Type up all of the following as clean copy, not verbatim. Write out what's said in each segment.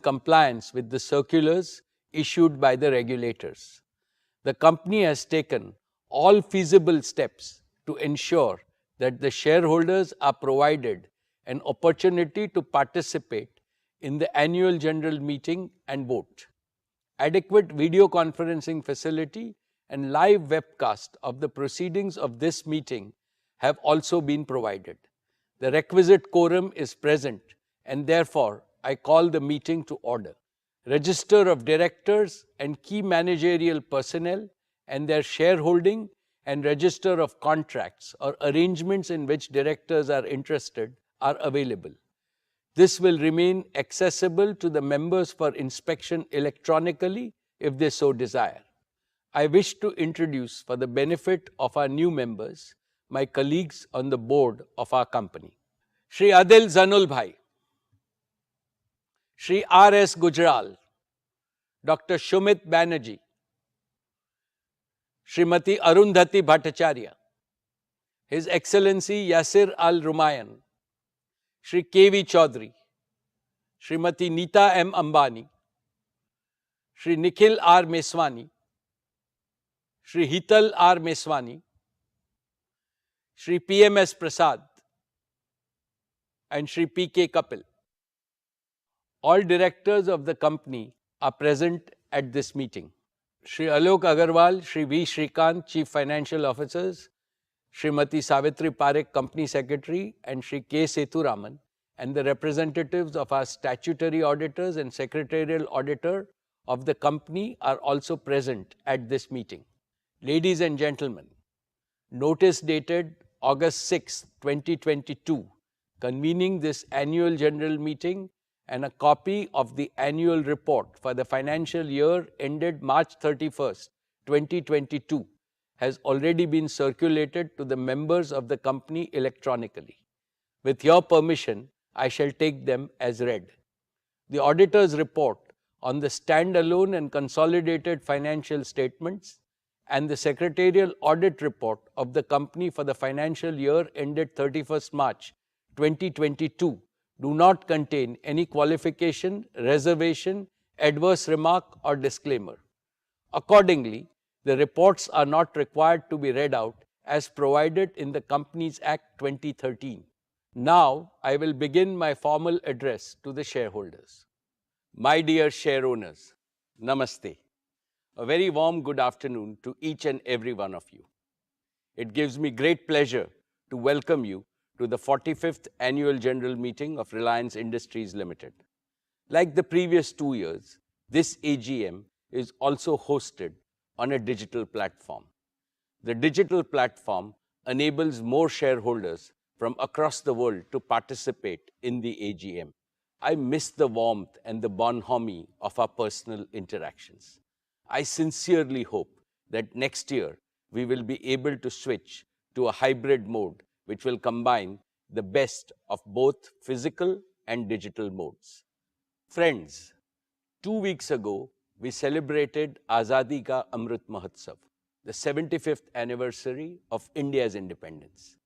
compliance with the circulars issued by the regulators. The company has taken all feasible steps to ensure that the shareholders are provided an opportunity to participate in the annual general meeting and vote. Adequate video conferencing facility and live webcast of the proceedings of this meeting have also been provided. The requisite quorum is present, and therefore I call the meeting to order. Register of directors and key managerial personnel and their shareholding and register of contracts or arrangements in which directors are interested are available. This will remain accessible to the members for inspection electronically if they so desire. I wish to introduce, for the benefit of our new members, my colleagues on the board of our company. Shri Adil Zanul Bhai, Shri R.S. Gujral, Dr. Shumit Banerjee, Srimati Arundhati Bhattacharya, His Excellency Yasir Al-Rumayyan, Shri K.V. Chaudhary, Srimati Neeta M. Ambani, Shri Nikhil R. Meswani, Shri Hital R. Meswani, Shri P.M.S. Prasad, and Shri P.K. Kapil. All directors of the company are present at this meeting. Shri Alok Agarwal, Shri V. Shrikant, Chief Financial Officers, Srimati Savitri Parekh, Company Secretary, and Shri K. Sethuraman, and the representatives of our statutory auditors and secretarial auditor of the company are also present at this meeting. Ladies and gentlemen, notice dated August 6, 2022, convening this annual general meeting and a copy of the annual report for the financial year ended March 31st, 2022, has already been circulated to the members of the company electronically. With your permission, I shall take them as read. The auditor's report on the standalone and consolidated financial statements and the secretarial audit report of the company for the financial year ended 31st March 2022 do not contain any qualification, reservation, adverse remark or disclaimer. Accordingly, the reports are not required to be read out as provided in the Companies Act 2013. Now, I will begin my formal address to the shareholders. My dear share owners, Namaste. A very warm good afternoon to each and every one of you. It gives me great pleasure to welcome you to the 45th Annual General Meeting of Reliance Industries Limited. Like the previous 2 years, this AGM is also hosted on a digital platform. The digital platform enables more shareholders from across the world to participate in the AGM. I miss the warmth and the bonhomie of our personal interactions. I sincerely hope that next year we will be able to switch to a hybrid mode which will combine the best of both physical and digital modes. Friends, 2 weeks ago, we celebrated Azadi Ka Amrit Mahotsav, the 75th anniversary of India's independence.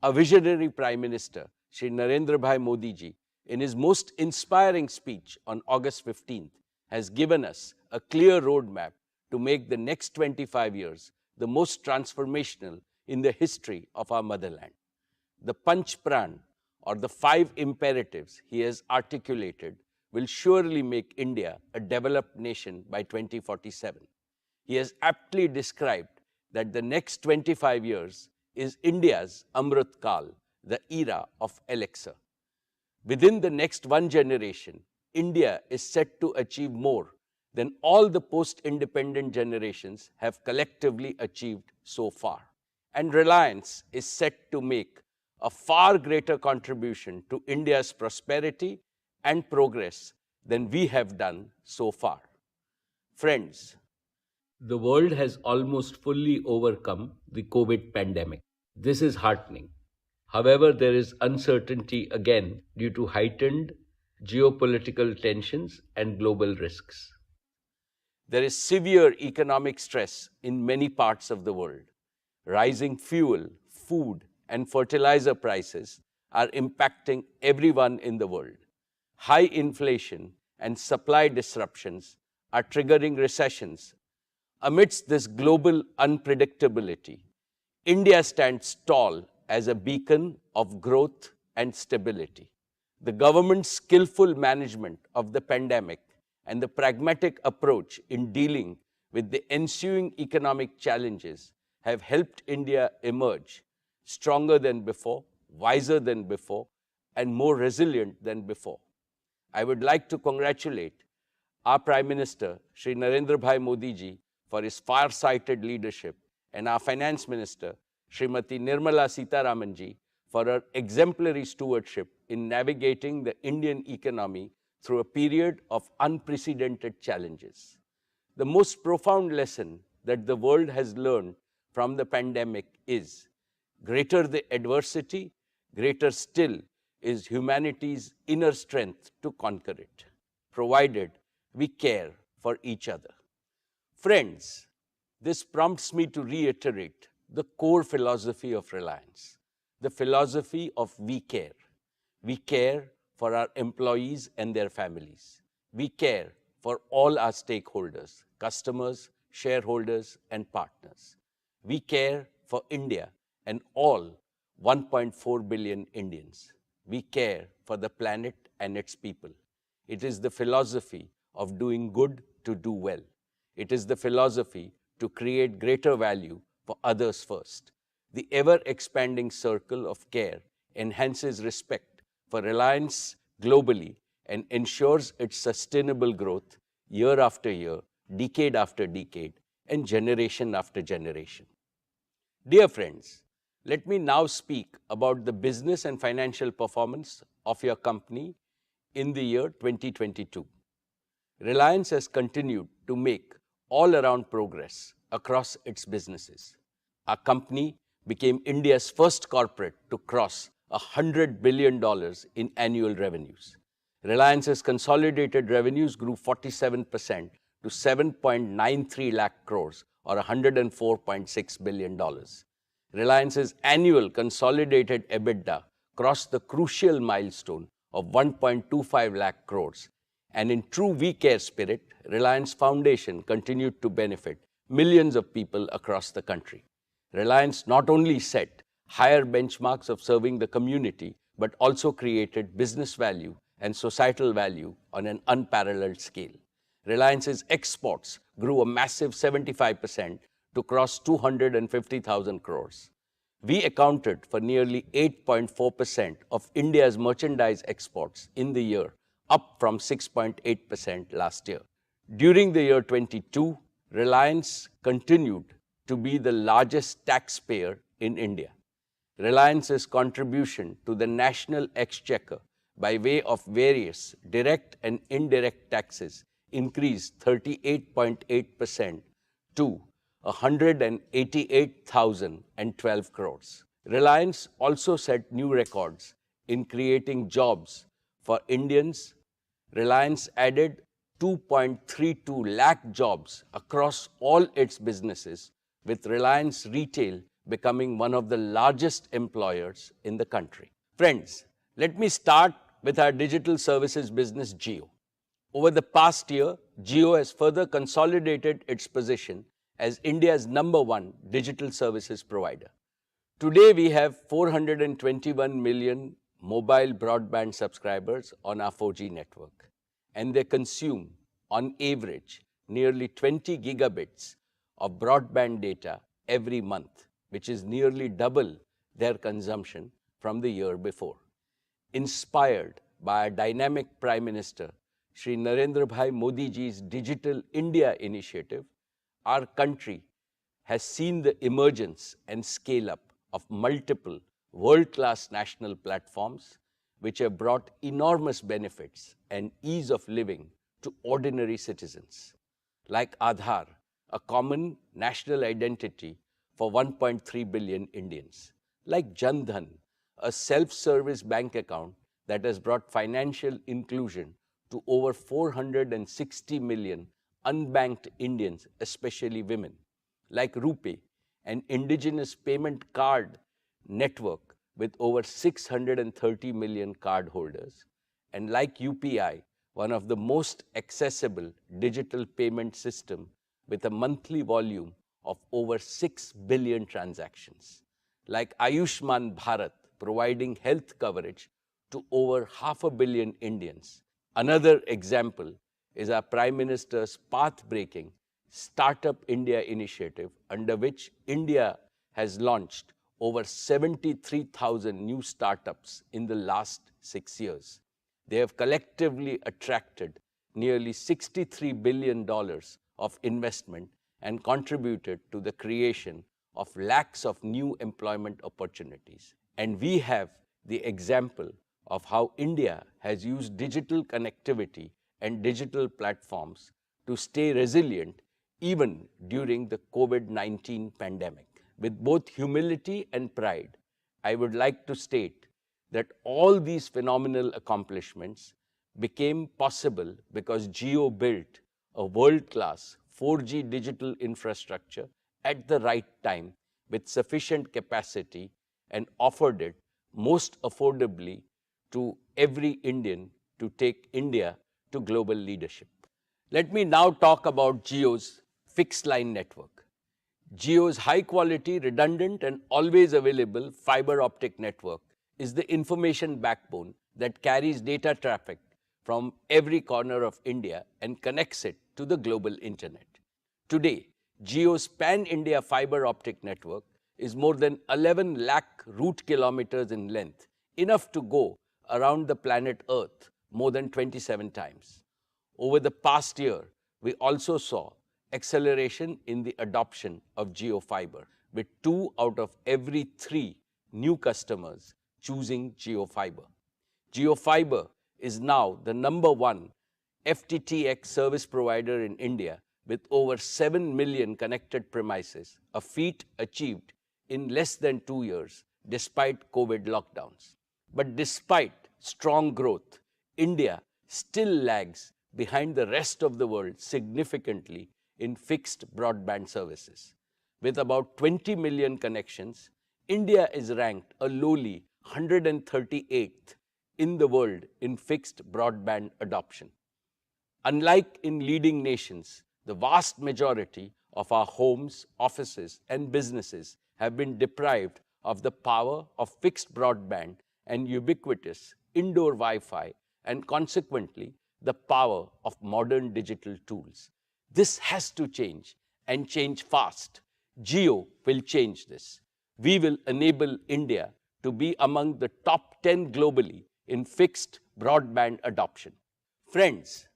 Our visionary Prime Minister, Shri Narendra Bhai Modi ji, in his most inspiring speech on August 15th, has given us a clear roadmap to make the next 25 years the most transformational in the history of our motherland. The Panch Pran, or the 5 imperatives he has articulated, will surely make India a developed nation by 2047. He has aptly described that the next 25 years is India's Amrit Kal, the era of elixir. Within the next one generation, India is set to achieve more than all the post-independent generations have collectively achieved so far. And Reliance is set to make a far greater contribution to India's prosperity and progress than we have done so far. Friends, the world has almost fully overcome the COVID pandemic. This is heartening. However, there is uncertainty again due to heightened geopolitical tensions and global risks. There is severe economic stress in many parts of the world. Rising fuel, food, and fertilizer prices are impacting everyone in the world. High inflation and supply disruptions are triggering recessions. Amidst this global unpredictability, India stands tall as a beacon of growth and stability. The government's skillful management of the pandemic and the pragmatic approach in dealing with the ensuing economic challenges have helped India emerge stronger than before, wiser than before, and more resilient than before. I would like to congratulate our Prime Minister, Shri Narendra Bhai Modi ji, for his far-sighted leadership, and our Finance Minister, Srimati Nirmala Sitharaman ji, for her exemplary stewardship in navigating the Indian economy through a period of unprecedented challenges. The most profound lesson that the world has learned from the pandemic is, greater the adversity, greater still is humanity's inner strength to conquer it, provided we care for each other. Friends, this prompts me to reiterate the core philosophy of Reliance, the philosophy of we care. We care for our employees and their families. We care for all our stakeholders, customers, shareholders, and partners. We care for India and all 1.4 billion Indians. We care for the planet and its people. It is the philosophy of doing good to do well. It is the philosophy to create greater value for others first. The ever-expanding circle of care enhances respect for Reliance globally and ensures its sustainable growth year after year, decade after decade, and generation after generation. Dear friends, let me now speak about the business and financial performance of your company in the year 2022. Reliance has continued to make all-around progress across its businesses. Our company became India's first corporate to cross $100 billion in annual revenues. Reliance's consolidated revenues grew 47% to 7.93 lakh crores or $104.6 billion. Reliance's annual consolidated EBITDA crossed the crucial milestone of 1.25 lakh crores. And in true We Care spirit, Reliance Foundation continued to benefit millions of people across the country. Reliance not only set higher benchmarks of serving the community, but also created business value and societal value on an unparalleled scale. Reliance's exports grew a massive 75% to cross 250,000 crores. We accounted for nearly 8.4% of India's merchandise exports in the year, up from 6.8% last year. During the year 22, Reliance continued to be the largest taxpayer in India. Reliance's contribution to the national exchequer by way of various direct and indirect taxes increased 38.8% to 188,012 crores. Reliance also set new records in creating jobs for Indians. Reliance added 2.32 lakh jobs across all its businesses, with Reliance Retail becoming one of the largest employers in the country. Friends, let me start with our digital services business, Jio. Over the past year, Jio has further consolidated its position as India's #1 digital services provider. Today, we have 421 million mobile broadband subscribers on our 4G network, and they consume, on average, nearly 20 gigabits of broadband data every month, which is nearly double their consumption from the year before. Inspired by a dynamic Prime Minister, Shri Narendra Bhai Modi ji's Digital India initiative, our country has seen the emergence and scale-up of multiple world-class national platforms which have brought enormous benefits and ease of living to ordinary citizens, like Aadhaar, a common national identity for 1.3 billion Indians, like Jan Dhan, a self-service bank account that has brought financial inclusion to over 460 million unbanked Indians, especially women, like RuPay, an indigenous payment card network with over 630 million cardholders, and like UPI, one of the most accessible digital payment system with a monthly volume of over 6 billion transactions. Like Ayushman Bharat, providing health coverage to over 500 million Indians. Another example is our Prime Minister's path-breaking Startup India initiative, under which India has launched over 73,000 new startups in the last 6 years. They have collectively attracted nearly $63 billion of investment and contributed to the creation of lakhs of new employment opportunities. And we have the example of how India has used digital connectivity and digital platforms to stay resilient even during the COVID-19 pandemic. With both humility and pride, I would like to state that all these phenomenal accomplishments became possible because Jio built a world-class 4G digital infrastructure at the right time with sufficient capacity and offered it most affordably to every Indian to take India to global leadership. Let me now talk about Jio's fixed line network. Jio's high-quality, redundant, and always available fiber optic network is the information backbone that carries data traffic from every corner of India and connects it to the global internet. Today, Jio's pan-India fiber optic network is more than 11 lakh route kilometers in length, enough to go around the planet Earth more than 27 times. Over the past year, we also saw acceleration in the adoption of Jio Fiber, with 2 out of every 3 new customers choosing Jio Fiber. Jio Fiber is now the #1 FTTX service provider in India with over 7 million connected premises, a feat achieved in less than 2 years despite COVID lockdowns. But despite strong growth, India still lags behind the rest of the world significantly in fixed broadband services. With about 20 million connections, India is ranked a lowly 138th in the world in fixed broadband adoption. Unlike in leading nations, the vast majority of our homes, offices, and businesses have been deprived of the power of fixed broadband and ubiquitous indoor Wi-Fi, and consequently, the power of modern digital tools. This has to change, and change fast. Jio will change this. We will enable India to be among the top 10 globally in fixed broadband adoption. Friends,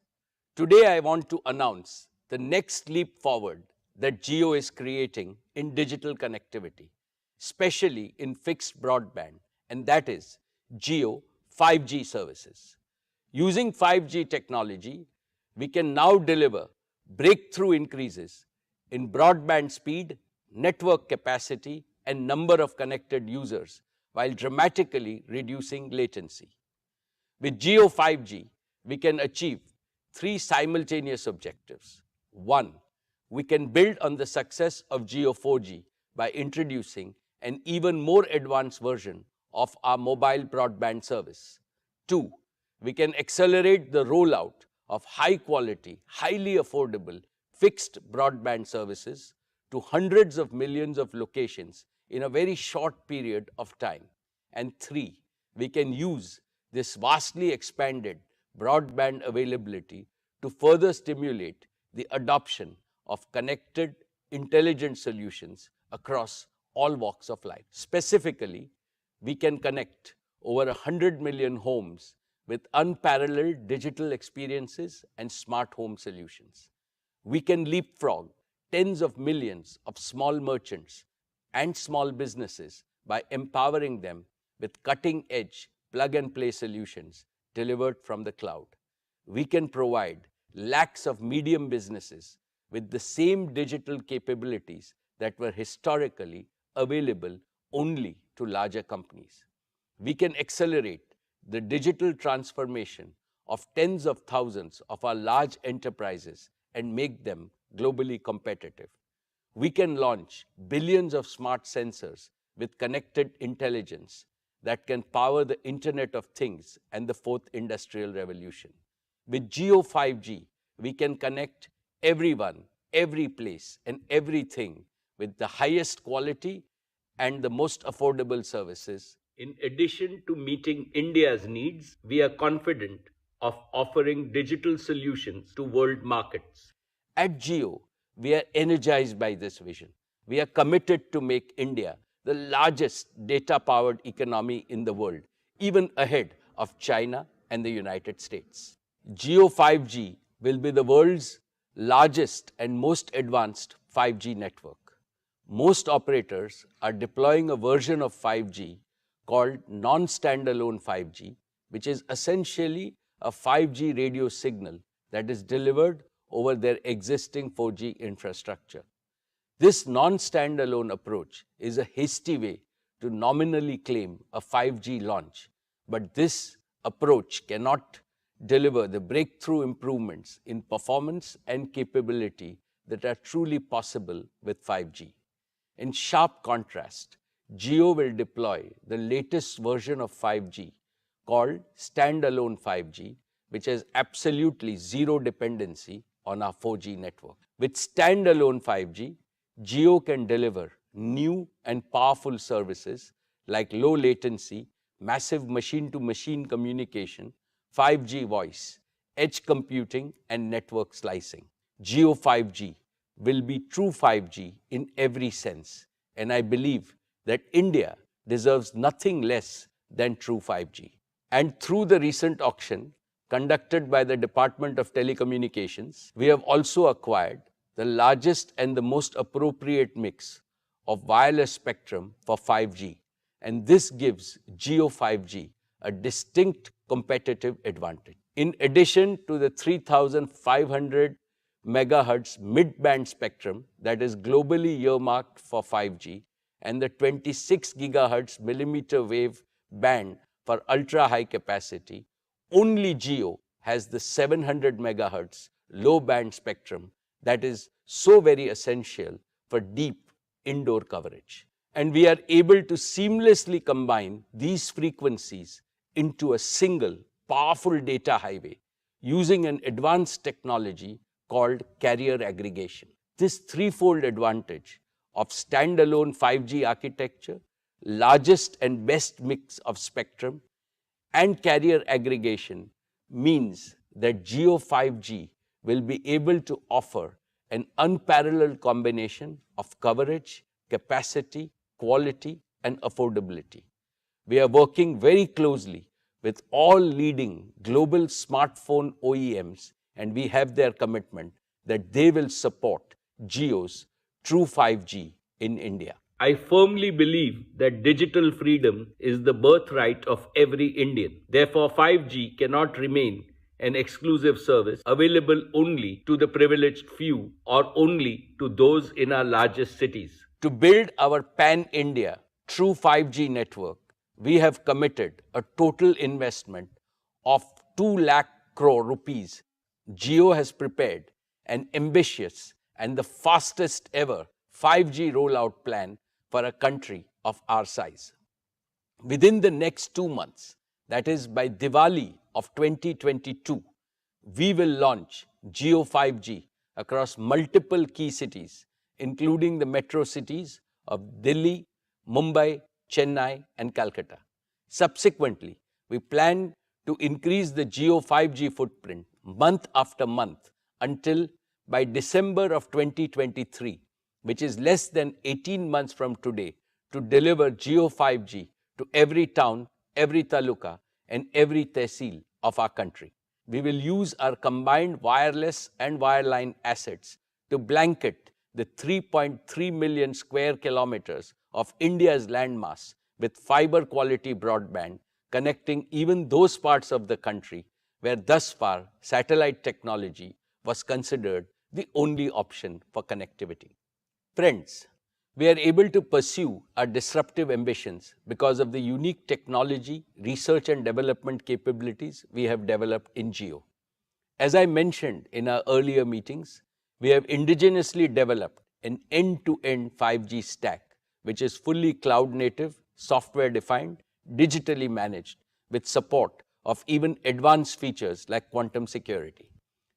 today I want to announce the next leap forward that Jio is creating in digital connectivity, especially in fixed broadband, and that is Jio 5G services. Using 5G technology, we can now deliver breakthrough increases in broadband speed, network capacity, and number of connected users while dramatically reducing latency. With Jio 5G, we can achieve 3 simultaneous objectives. 1, we can build on the success of Jio 4G by introducing an even more advanced version of our mobile broadband service. 2, we can accelerate the rollout of high-quality, highly affordable fixed broadband services to hundreds of millions of locations in a very short period of time. And 3, we can use this vastly expanded broadband availability to further stimulate the adoption of connected, intelligent solutions across all walks of life. Specifically, we can connect over 100 million homes with unparalleled digital experiences and smart home solutions. We can leapfrog tens of millions of small merchants and small businesses by empowering them with cutting-edge plug-and-play solutions delivered from the cloud. We can provide lakhs of medium businesses with the same digital capabilities that were historically available only to larger companies. We can accelerate the digital transformation of tens of thousands of our large enterprises and make them globally competitive. We can launch billions of smart sensors with connected intelligence that can power the Internet of Things and the 4th Industrial Revolution. With Jio 5G, we can connect everyone, every place, and everything with the highest quality and the most affordable services. In addition to meeting India's needs, we are confident of offering digital solutions to world markets. At Jio, we are energized by this vision. We are committed to make India the largest data-powered economy in the world, even ahead of China and the United States. Jio 5G will be the world's largest and most advanced 5G network. Most operators are deploying a version of 5G called non-standalone 5G, which is essentially a 5G radio signal that is delivered over their existing 4G infrastructure. This non-standalone approach is a hasty way to nominally claim a 5G launch, but this approach cannot deliver the breakthrough improvements in performance and capability that are truly possible with 5G. In sharp contrast, Jio will deploy the latest version of 5G called standalone 5G, which has absolutely zero dependency on our 4G network. With standalone 5G, Jio can deliver new and powerful services like low latency, massive machine-to-machine communication, 5G voice, edge computing, and network slicing. Jio 5G will be true 5G in every sense, and I believe that India deserves nothing less than true 5G. And through the recent auction conducted by the Department of Telecommunications, we have also acquired the largest and the most appropriate mix of wireless spectrum for 5G, and this gives Jio 5G a distinct competitive advantage. In addition to the 3,500 megahertz mid-band spectrum that is globally earmarked for 5G and the 26 gigahertz millimeter wave band for ultra-high capacity, only Jio has the 700 megahertz low-band spectrum that is so very essential for deep indoor coverage. And we are able to seamlessly combine these frequencies into a single powerful data highway using an advanced technology called carrier aggregation. This threefold advantage of standalone 5G architecture, largest and best mix of spectrum, and carrier aggregation means that Jio 5G will be able to offer an unparalleled combination of coverage, capacity, quality, and affordability. We are working very closely with all leading global smartphone OEMs, and we have their commitment that they will support Jio's true 5G in India. I firmly believe that digital freedom is the birthright of every Indian. Therefore, 5G cannot remain an exclusive service available only to the privileged few or only to those in our largest cities. To build our pan-India true 5G network, we have committed a total investment of 2 lakh crore rupees. Jio has prepared an ambitious and the fastest ever 5G rollout plan for a country of our size. Within the next 2 months, that is by Diwali of 2022, we will launch Jio 5G across multiple key cities, including the metro cities of Delhi, Mumbai, Chennai, and Calcutta. Subsequently, we plan to increase the Jio 5G footprint month after month until by December of 2023, which is less than 18 months from today, to deliver Jio 5G to every town, every taluka, and every tehsil of our country. We will use our combined wireless and wireline assets to blanket the 3.3 million square kilometers of India's landmass with fiber quality broadband, connecting even those parts of the country where thus far satellite technology was considered the only option for connectivity. Friends, we are able to pursue our disruptive ambitions because of the unique technology, research and development capabilities we have developed in Jio. As I mentioned in our earlier meetings, we have indigenously developed an end-to-end 5G stack, which is fully cloud native, software defined, digitally managed, with support of even advanced features like quantum security.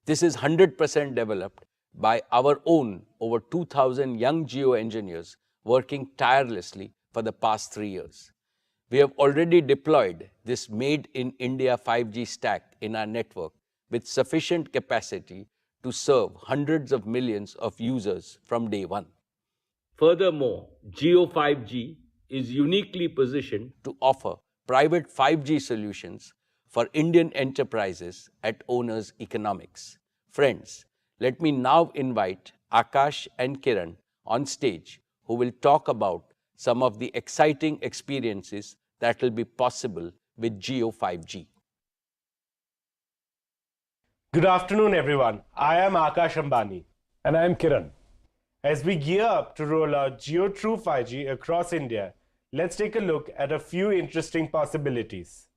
This is 100% developed by our own over 2,000 young Jio engineers working tirelessly for the past 3 years. We have already deployed this made-in-India 5G stack in our network with sufficient capacity to serve hundreds of millions of users from day one. Furthermore, Jio 5G is uniquely positioned to offer private 5G solutions for Indian enterprises at owners' economics. Friends, let me now invite Akash and Kiran on stage, who will talk about some of the exciting experiences that will be possible with Jio 5G. Good afternoon, everyone. I am Akash Ambani. And I am Kiran. As we gear up to roll out Jio True 5G across India, let's take a look at a few interesting possibilities.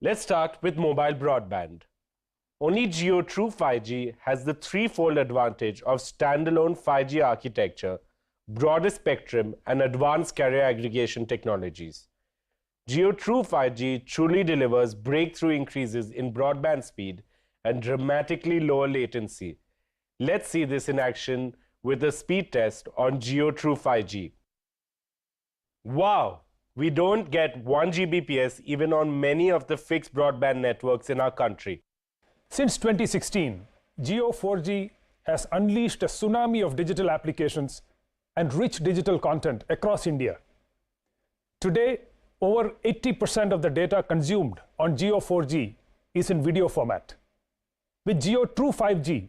Let's start with mobile broadband. Only Jio True 5G has the threefold advantage of standalone 5G architecture, broader spectrum, and advanced carrier aggregation technologies. Jio True 5G truly delivers breakthrough increases in broadband speed and dramatically lower latency. Let's see this in action with a speed test on Jio True 5G. Wow! We don't get 1 Gbps even on many of the fixed broadband networks in our country. Since 2016, Jio 4G has unleashed a tsunami of digital applications and rich digital content across India. Today, over 80% of the data consumed on Jio 4G is in video format. With Jio True 5G,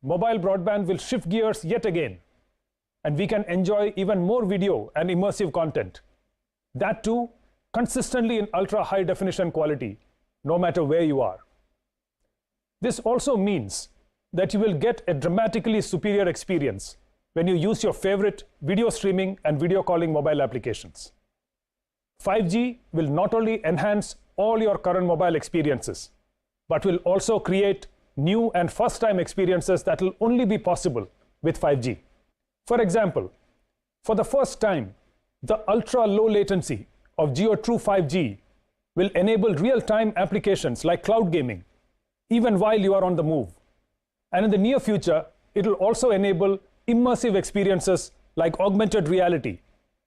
mobile broadband will shift gears yet again, and we can enjoy even more video and immersive content. That too, consistently in ultra-high definition quality, no matter where you are. This also means that you will get a dramatically superior experience when you use your favorite video streaming and video calling mobile applications. 5G will not only enhance all your current mobile experiences, but will also create new and first-time experiences that will only be possible with 5G. For example, for the first time, the ultra-low latency of Jio True 5G will enable real-time applications like cloud gaming, even while you are on the move. And in the near future, it will also enable immersive experiences like augmented reality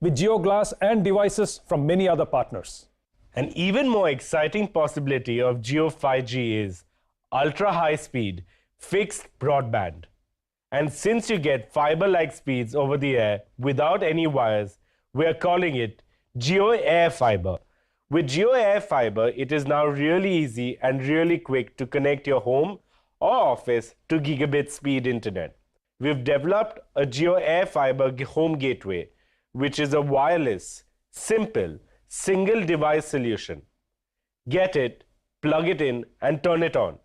with Jio Glass and devices from many other partners. An even more exciting possibility of Jio 5G is ultra-high speed fixed broadband. And since you get fiber-like speeds over the air without any wires, we are calling it Jio Air Fiber. With Jio Air Fiber, it is now really easy and really quick to connect your home or office to gigabit speed internet. We've developed a Jio Air Fiber home gateway, which is a wireless, simple, single device solution. Get it, plug it in, and turn it on.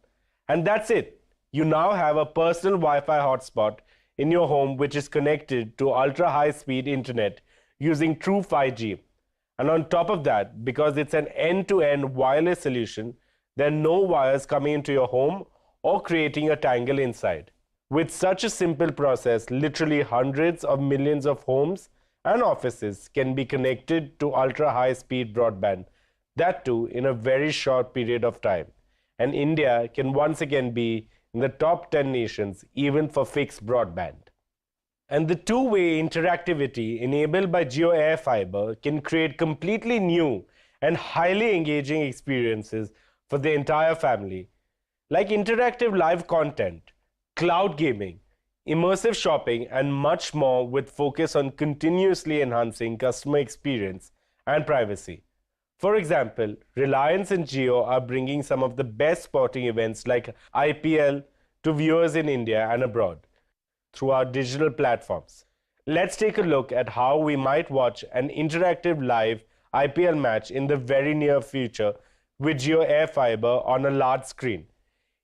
And that's it. You now have a personal Wi-Fi hotspot in your home which is connected to ultra-high speed internet using True 5G. And on top of that, because it's an end-to-end wireless solution, there are no wires coming into your home or creating a tangle inside. With such a simple process, literally hundreds of millions of homes and offices can be connected to ultra-high speed broadband, that too in a very short period of time. And India can once again be in the top 10 nations even for fixed broadband. And the two-way interactivity enabled by Jio Air Fiber can create completely new and highly engaging experiences for the entire family, like interactive live content, cloud gaming, immersive shopping, and much more, with focus on continuously enhancing customer experience and privacy. For example, Reliance and Jio are bringing some of the best sporting events like IPL to viewers in India and abroad through our digital platforms. Let's take a look at how we might watch an interactive live IPL match in the very near future with Jio Air Fiber on a large screen.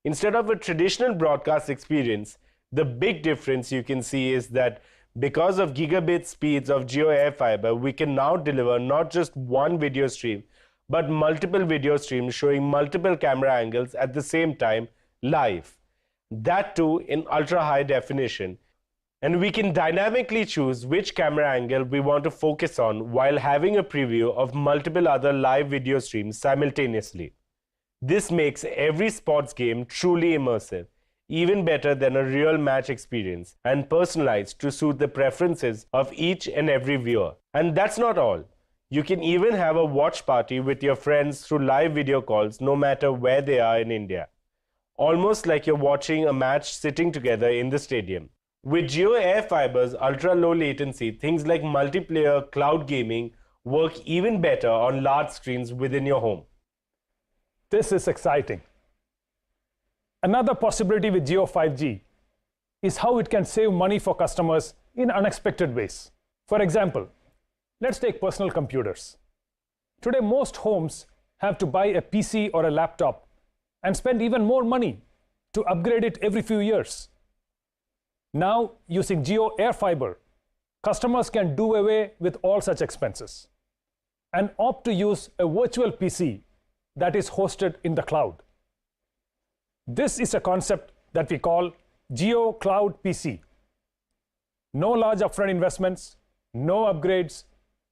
Instead of a traditional broadcast experience, the big difference you can see is that because of gigabit speeds of Jio Air Fiber, we can now deliver not just one video stream, but multiple video streams showing multiple camera angles at the same time live. That too in ultra high definition. And we can dynamically choose which camera angle we want to focus on while having a preview of multiple other live video streams simultaneously. This makes every sports game truly immersive, even better than a real match experience, and personalized to suit the preferences of each and every viewer. And that's not all. You can even have a watch party with your friends through live video calls no matter where they are in India. Almost like you're watching a match sitting together in the stadium. With Jio Air Fiber's ultra-low latency, things like multiplayer cloud gaming work even better on large screens within your home. This is exciting. Another possibility with Jio 5G is how it can save money for customers in unexpected ways. For example, let's take personal computers. Today, most homes have to buy a PC or a laptop and spend even more money to upgrade it every few years. Now, using Jio Air Fiber, customers can do away with all such expenses and opt to use a virtual PC that is hosted in the cloud. This is a concept that we call Jio Cloud PC. No large upfront investments, no upgrades,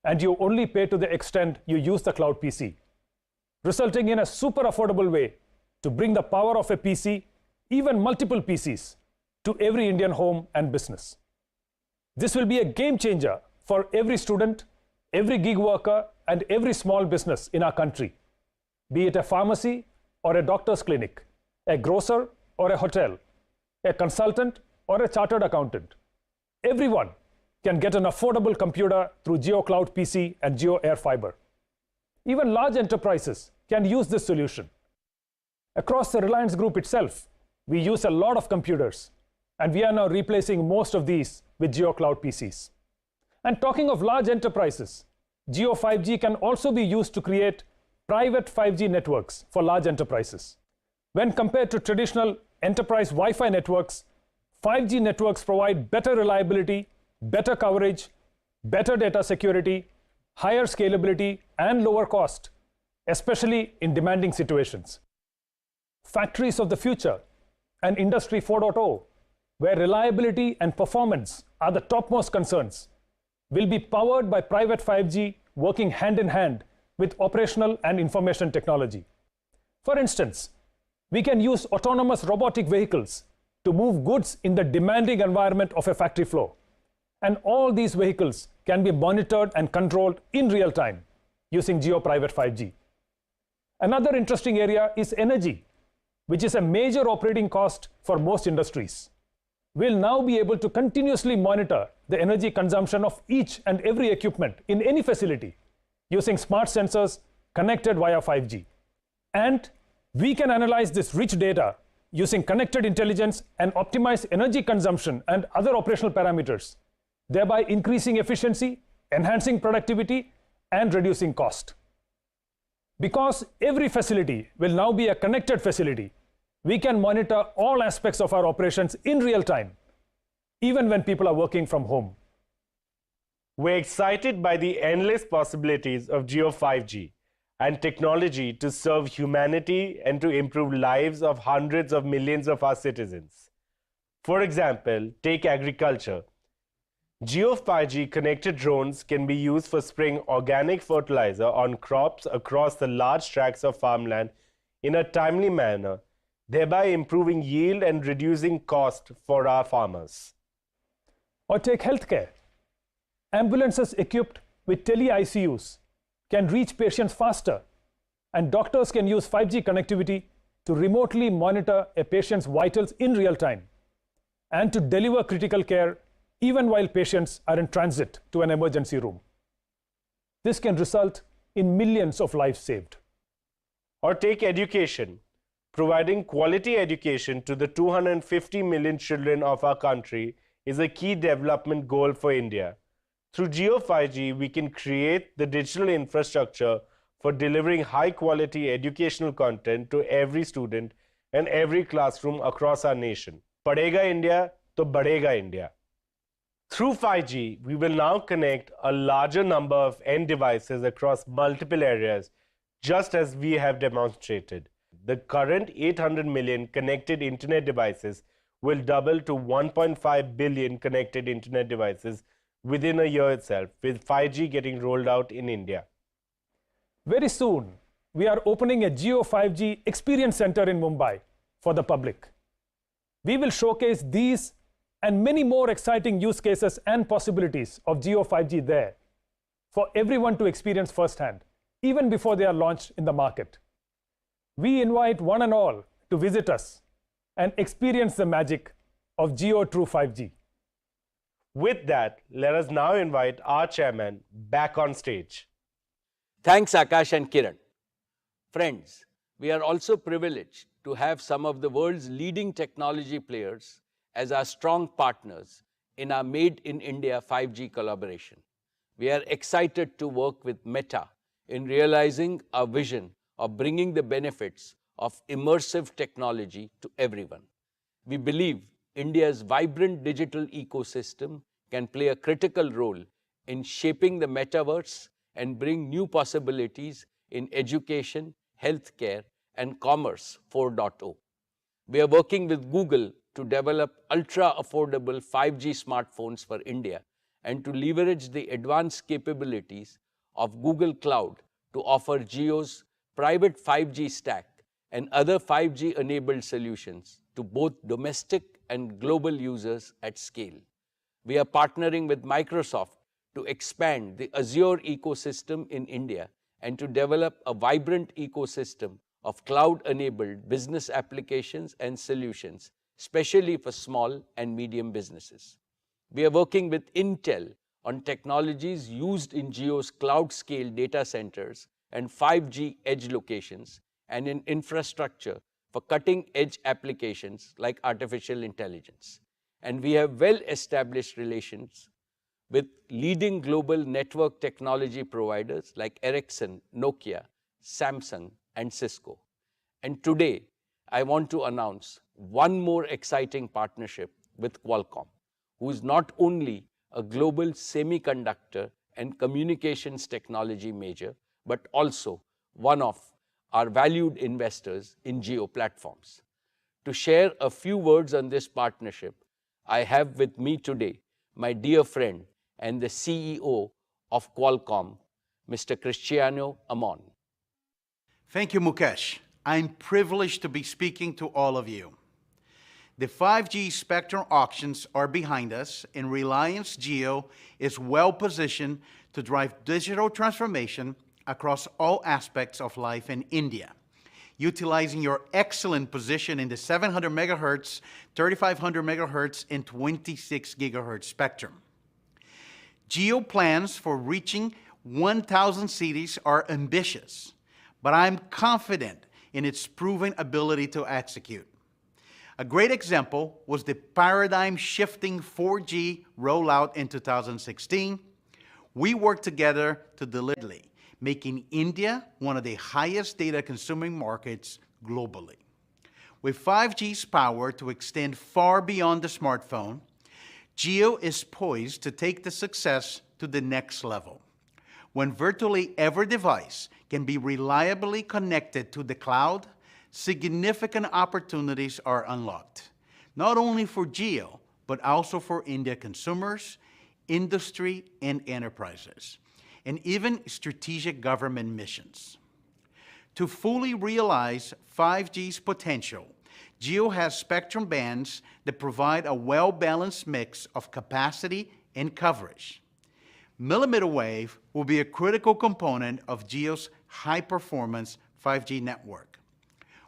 and you only pay to the extent you use the cloud PC, resulting in a super affordable way to bring the power of a PC, even multiple PCs, to every Indian home and business. This will be a game changer for every student, every gig worker, and every small business in our country, be it a pharmacy or a doctor's clinic, a grocer or a hotel, a consultant or a chartered accountant. Everyone can get an affordable computer through Jio Cloud PC and Jio Air Fiber. Even large enterprises can use this solution. Across the Reliance Group itself, we use a lot of computers, and we are now replacing most of these with Jio Cloud PCs. And talking of large enterprises, Jio 5G can also be used to create private 5G networks for large enterprises. When compared to traditional enterprise Wi-Fi networks, 5G networks provide better reliability, better coverage, better data security, higher scalability, and lower cost, especially in demanding situations. Factories of the future and Industry 4.0, where reliability and performance are the topmost concerns, will be powered by private 5G working hand in hand with operational and information technology. For instance, we can use autonomous robotic vehicles to move goods in the demanding environment of a factory floor. And all these vehicles can be monitored and controlled in real time using Jio Private 5G. Another interesting area is energy, which is a major operating cost for most industries. We'll now be able to continuously monitor the energy consumption of each and every equipment in any facility using smart sensors connected via 5G. And we can analyze this rich data using connected intelligence and optimize energy consumption and other operational parameters, thereby increasing efficiency, enhancing productivity, and reducing cost. Because every facility will now be a connected facility, we can monitor all aspects of our operations in real time, even when people are working from home. We're excited by the endless possibilities of Jio 5G and technology to serve humanity and to improve lives of hundreds of millions of our citizens. For example, take agriculture. Jio 5G connected drones can be used for spraying organic fertilizer on crops across the large tracts of farmland in a timely manner, thereby improving yield and reducing cost for our farmers. Or take healthcare. Ambulances equipped with tele-ICUs can reach patients faster, and doctors can use 5G connectivity to remotely monitor a patient's vitals in real time and to deliver critical care even while patients are in transit to an emergency room. This can result in millions of lives saved. Or take education. Providing quality education to the 250 million children of our country is a key development goal for India. Through Jio 5G, we can create the digital infrastructure for delivering high-quality educational content to every student and every classroom across our nation. Padhega India, to badhega India. Through 5G, we will now connect a larger number of end devices across multiple areas, just as we have demonstrated. The current 800 million connected internet devices will double to 1.5 billion connected internet devices within a year itself, with 5G getting rolled out in India. Very soon, we are opening a Jio 5G Experience Center in Mumbai for the public. We will showcase these and many more exciting use cases and possibilities of Jio 5G there for everyone to experience firsthand, even before they are launched in the market. We invite one and all to visit us and experience the magic of Jio True 5G. With that, let us now invite our chairman back on stage. Thanks, Akash and Kiran. Friends, we are also privileged to have some of the world's leading technology players as our strong partners in our Made in India 5G collaboration. We are excited to work with Meta in realizing our vision of bringing the benefits of immersive technology to everyone. We believe India's vibrant digital ecosystem can play a critical role in shaping the metaverse and bring new possibilities in education, healthcare, and commerce 4.0. We are working with Google to develop ultra-affordable 5G smartphones for India and to leverage the advanced capabilities of Google Cloud to offer Jio's private 5G stack and other 5G-enabled solutions to both domestic and global users at scale. We are partnering with Microsoft to expand the Azure ecosystem in India and to develop a vibrant ecosystem of cloud-enabled business applications and solutions, especially for small and medium businesses. We are working with Intel on technologies used in Jio's cloud-scale data centers and 5G edge locations and in infrastructure for cutting-edge applications like artificial intelligence. And we have well-established relations with leading global network technology providers like Ericsson, Nokia, Samsung, and Cisco. And today, I want to announce one more exciting partnership with Qualcomm, who is not only a global semiconductor and communications technology major, but also one of our valued investors in Jio Platforms. To share a few words on this partnership, I have with me today my dear friend and the CEO of Qualcomm, Mr. Cristiano Amon. Thank you, Mukesh. I'm privileged to be speaking to all of you. The 5G spectrum auctions are behind us, and Reliance Jio is well positioned to drive digital transformation across all aspects of life in India, utilizing your excellent position in the 700 megahertz, 3500 megahertz, and 26 gigahertz spectrum. Jio plans for reaching 1,000 cities are ambitious, but I'm confident in its proven ability to execute. A great example was the paradigm-shifting 4G rollout in 2016. We worked together to deliver, making India one of the highest data-consuming markets globally. With 5G's power to extend far beyond the smartphone, Jio is poised to take the success to the next level. When virtually every device can be reliably connected to the cloud, significant opportunities are unlocked, not only for Jio, but also for India consumers, industry, and enterprises, and even strategic government missions. To fully realize 5G's potential, Jio has spectrum bands that provide a well-balanced mix of capacity and coverage. Millimeter wave will be a critical component of Jio's high-performance 5G network.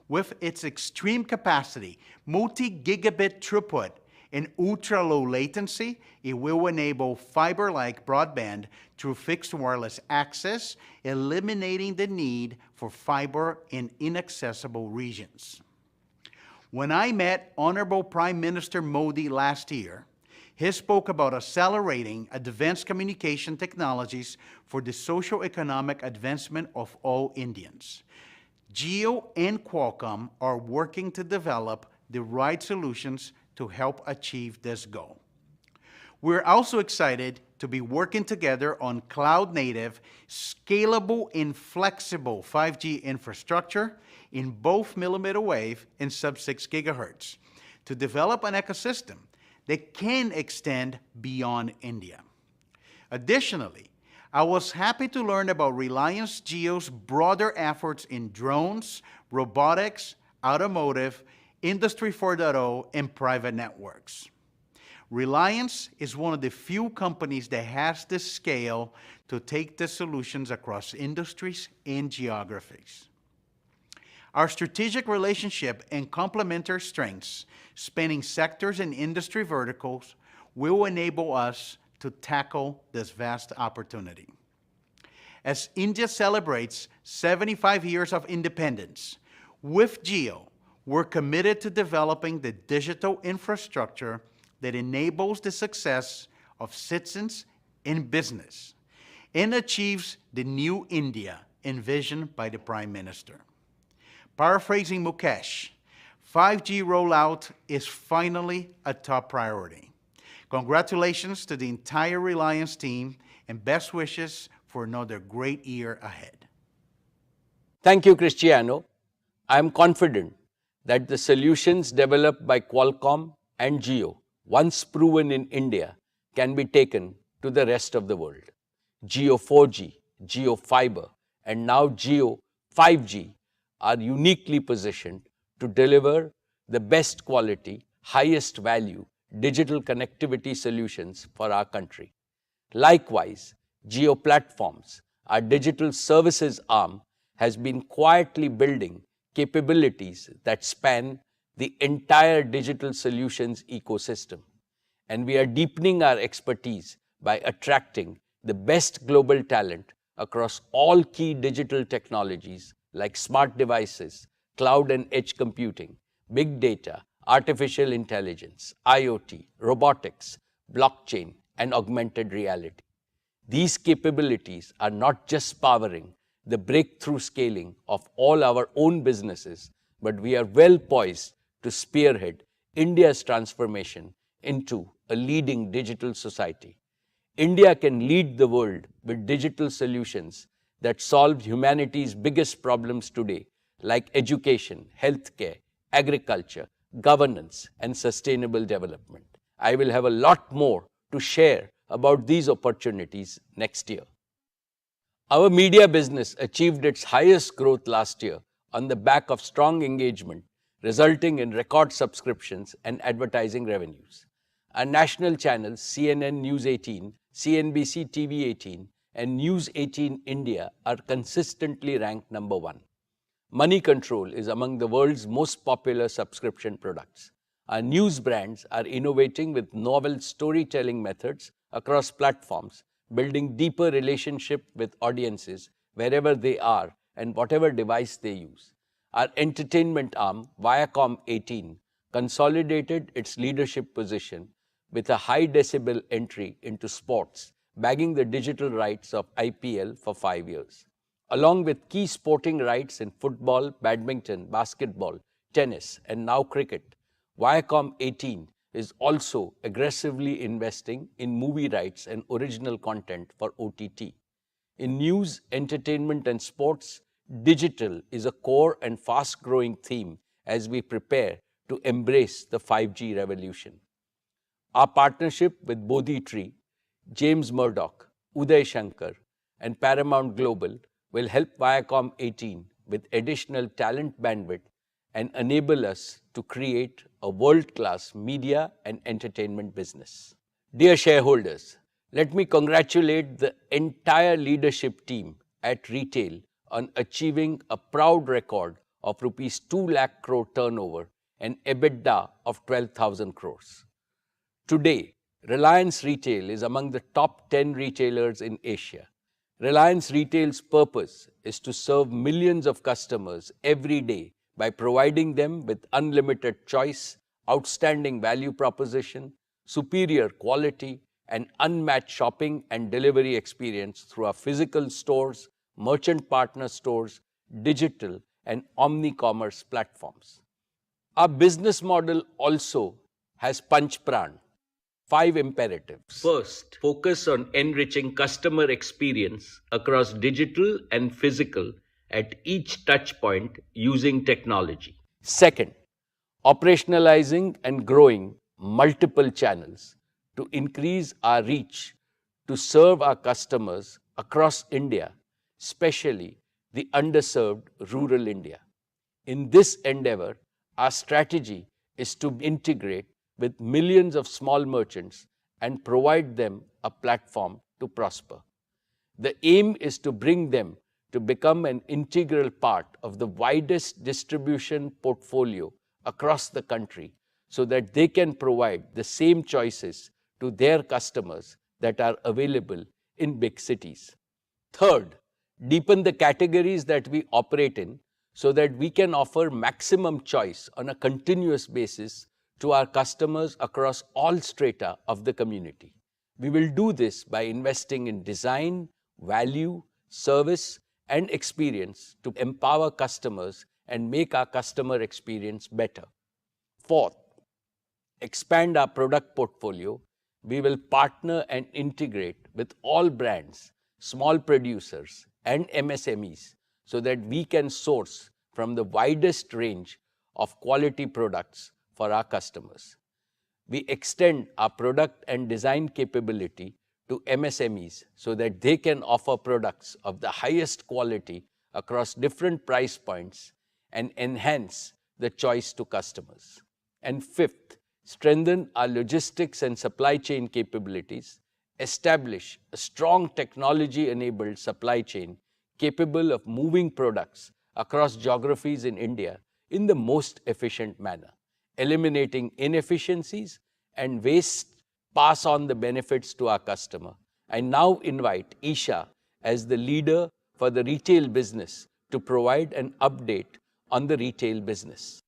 With its extreme capacity, multi-gigabit throughput, and ultra-low latency, it will enable fiber-like broadband through fixed wireless access, eliminating the need for fiber in inaccessible regions. When I met Honorable Prime Minister Modi last year, he spoke about accelerating advanced communication technologies for the socio-economic advancement of all Indians. Jio and Qualcomm are working to develop the right solutions to help achieve this goal. We're also excited to be working together on cloud-native, scalable, and flexible 5G infrastructure in both millimeter wave and sub-6 gigahertz to develop an ecosystem that can extend beyond India. Additionally, I was happy to learn about Reliance Jio's broader efforts in drones, robotics, automotive, Industry 4.0, and private networks. Reliance is one of the few companies that has the scale to take the solutions across industries and geographies. Our strategic relationship and complementary strengths, spanning sectors and industry verticals, will enable us to tackle this vast opportunity. As India celebrates 75 years of independence, with Jio, we're committed to developing the digital infrastructure that enables the success of citizens in business and achieves the new India envisioned by the Prime Minister. Paraphrasing Mukesh, 5G rollout is finally a top priority. Congratulations to the entire Reliance team and best wishes for another great year ahead. Thank you, Cristiano. I am confident that the solutions developed by Qualcomm and Jio, once proven in India, can be taken to the rest of the world. Jio 4G, Jio Fiber, and now Jio 5G are uniquely positioned to deliver the best quality, highest value digital connectivity solutions for our country. Likewise, Jio Platforms, our digital services arm, has been quietly building capabilities that span the entire digital solutions ecosystem. And we are deepening our expertise by attracting the best global talent across all key digital technologies like smart devices, cloud and edge computing, big data, artificial intelligence, IoT, robotics, blockchain, and augmented reality. These capabilities are not just powering the breakthrough scaling of all our own businesses, but we are well poised to spearhead India's transformation into a leading digital society. India can lead the world with digital solutions that solve humanity's biggest problems today, like education, healthcare, agriculture, governance, and sustainable development. I will have a lot more to share about these opportunities next year. Our media business achieved its highest growth last year on the back of strong engagement, resulting in record subscriptions and advertising revenues. Our national channels CNN News 18, CNBC TV 18, and News 18 India are consistently ranked number 1. Money Control is among the world's most popular subscription products. Our news brands are innovating with novel storytelling methods across platforms, building deeper relationship with audiences wherever they are and whatever device they use. Our entertainment arm, Viacom 18, consolidated its leadership position with a high decibel entry into sports, bagging the digital rights of IPL for 5 years. Along with key sporting rights in football, badminton, basketball, tennis, and now cricket, Viacom 18 is also aggressively investing in movie rights and original content for OTT. In news, entertainment, and sports, digital is a core and fast-growing theme as we prepare to embrace the 5G revolution. Our partnership with Bodhi Tree, James Murdoch, Uday Shankar, and Paramount Global will help Viacom 18 with additional talent bandwidth and enable us to create a world-class media and entertainment business. Dear shareholders, let me congratulate the entire leadership team at retail on achieving a proud record of rupees 2 lakh crore turnover and EBITDA of 12,000 crores. Today, Reliance Retail is among the top 10 retailers in Asia. Reliance Retail's purpose is to serve millions of customers every day by providing them with unlimited choice, outstanding value proposition, superior quality, and unmatched shopping and delivery experience through our physical stores, merchant partner stores, digital, and omni-commerce platforms. Our business model also has Panch Pran, 5 imperatives. First, focus on enriching customer experience across digital and physical at each touch point using technology. Second, operationalizing and growing multiple channels to increase our reach to serve our customers across India, especially the underserved rural India. In this endeavor, our strategy is to integrate with millions of small merchants and provide them a platform to prosper. The aim is to bring them to become an integral part of the widest distribution portfolio across the country so that they can provide the same choices to their customers that are available in big cities. Third, deepen the categories that we operate in so that we can offer maximum choice on a continuous basis to our customers across all strata of the community. We will do this by investing in design, value, service, and experience to empower customers and make our customer experience better. Fourth, expand our product portfolio. We will partner and integrate with all brands, small producers, and MSMEs so that we can source from the widest range of quality products for our customers. We extend our product and design capability to MSMEs so that they can offer products of the highest quality across different price points and enhance the choice to customers. And fifth, strengthen our logistics and supply chain capabilities, establish a strong technology-enabled supply chain capable of moving products across geographies in India in the most efficient manner, eliminating inefficiencies and waste, pass on the benefits to our customer. I now invite Isha as the leader for the retail business to provide an update on the retail business.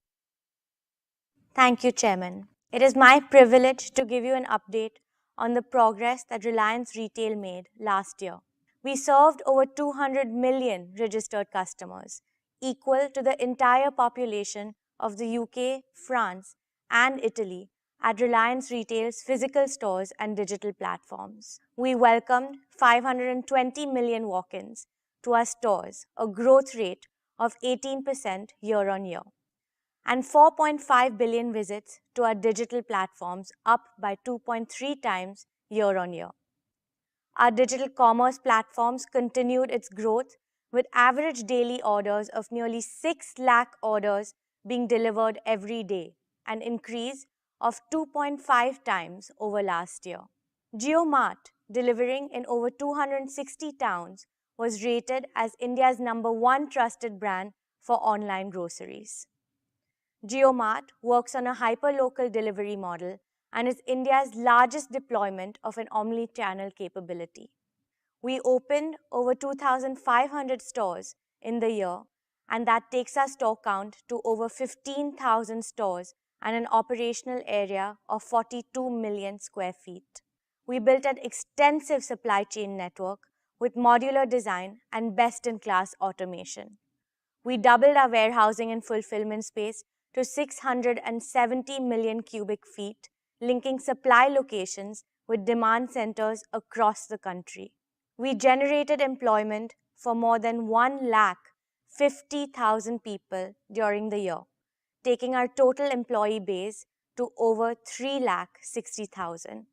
Thank you, Chairman. It is my privilege to give you an update on the progress that Reliance Retail made last year. We served over 200 million registered customers, equal to the entire population of the UK, France, and Italy at Reliance Retail's physical stores and digital platforms. We welcomed 520 million walk-ins to our stores, a growth rate of 18% year-on-year, and 4.5 billion visits to our digital platforms, up by 2.3 times year-on-year. Our digital commerce platforms continued its growth with average daily orders of nearly 6 lakh orders being delivered every day, an increase of 2.5 times over last year. JioMart, delivering in over 260 towns, was rated as India's #1 trusted brand for online groceries. JioMart works on a hyperlocal delivery model and is India's largest deployment of an omni-channel capability. We opened over 2,500 stores in the year, and that takes our store count to over 15,000 stores and an operational area of 42 million square feet. We built an extensive supply chain network with modular design and best-in-class automation. We doubled our warehousing and fulfillment space to 670 million cubic feet, linking supply locations with demand centers across the country. We generated employment for more than 150,000 people during the year, taking our total employee base to over 360,000.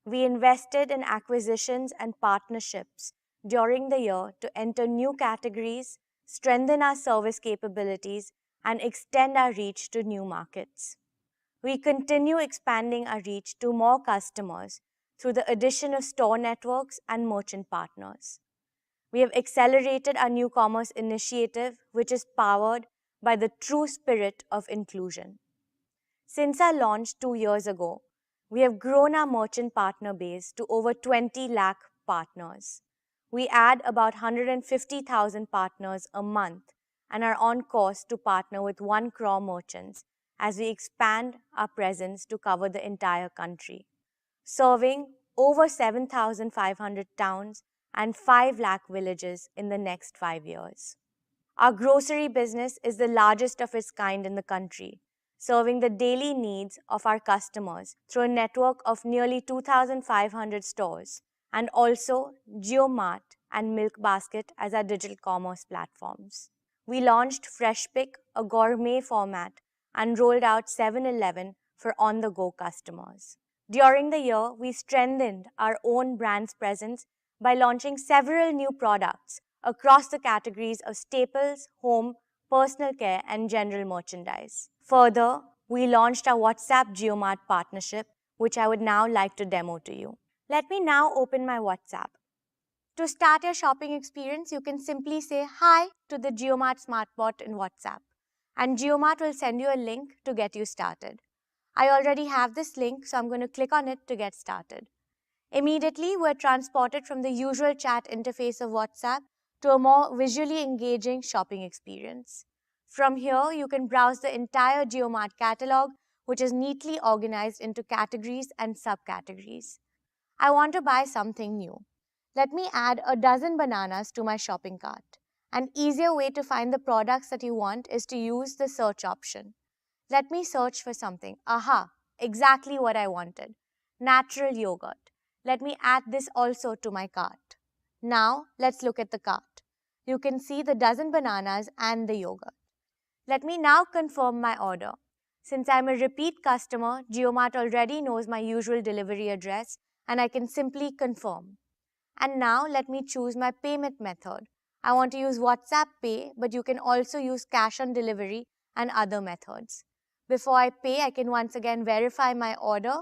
We invested in acquisitions and partnerships during the year to enter new categories, strengthen our service capabilities, and extend our reach to new markets. We continue expanding our reach to more customers through the addition of store networks and merchant partners. We have accelerated our new commerce initiative, which is powered by the true spirit of inclusion. Since our launch 2 years ago, we have grown our merchant partner base to over 20 lakh partners. We add about 150,000 partners a month and are on course to partner with 1 crore merchants as we expand our presence to cover the entire country, serving over 7,500 towns and 5 lakh villages in the next 5 years. Our grocery business is the largest of its kind in the country, serving the daily needs of our customers through a network of nearly 2,500 stores, and also JioMart and Milk Basket as our digital commerce platforms. We launched Fresh Pick, a gourmet format, and rolled out 7-Eleven for on-the-go customers. During the year, we strengthened our own brand's presence by launching several new products across the categories of staples, home, personal care, and general merchandise. Further, we launched our WhatsApp JioMart partnership, which I would now like to demo to you. Let me now open my WhatsApp. To start your shopping experience, you can simply say hi to the JioMart SmartBot in WhatsApp, and JioMart will send you a link to get you started. I already have this link, so I'm going to click on it to get started. Immediately, we're transported from the usual chat interface of WhatsApp to a more visually engaging shopping experience. From here, you can browse the entire JioMart catalog, which is neatly organized into categories and subcategories. I want to buy something new. Let me add a dozen bananas to my shopping cart. An easier way to find the products that you want is to use the search option. Let me search for something. Aha, exactly what I wanted. Natural yogurt. Let me add this also to my cart. Now, let's look at the cart. You can see the dozen bananas and the yogurt. Let me now confirm my order. Since I'm a repeat customer, JioMart already knows my usual delivery address, and I can simply confirm. And now let me choose my payment method. I want to use WhatsApp Pay, but you can also use cash on delivery and other methods. Before I pay, I can once again verify my order.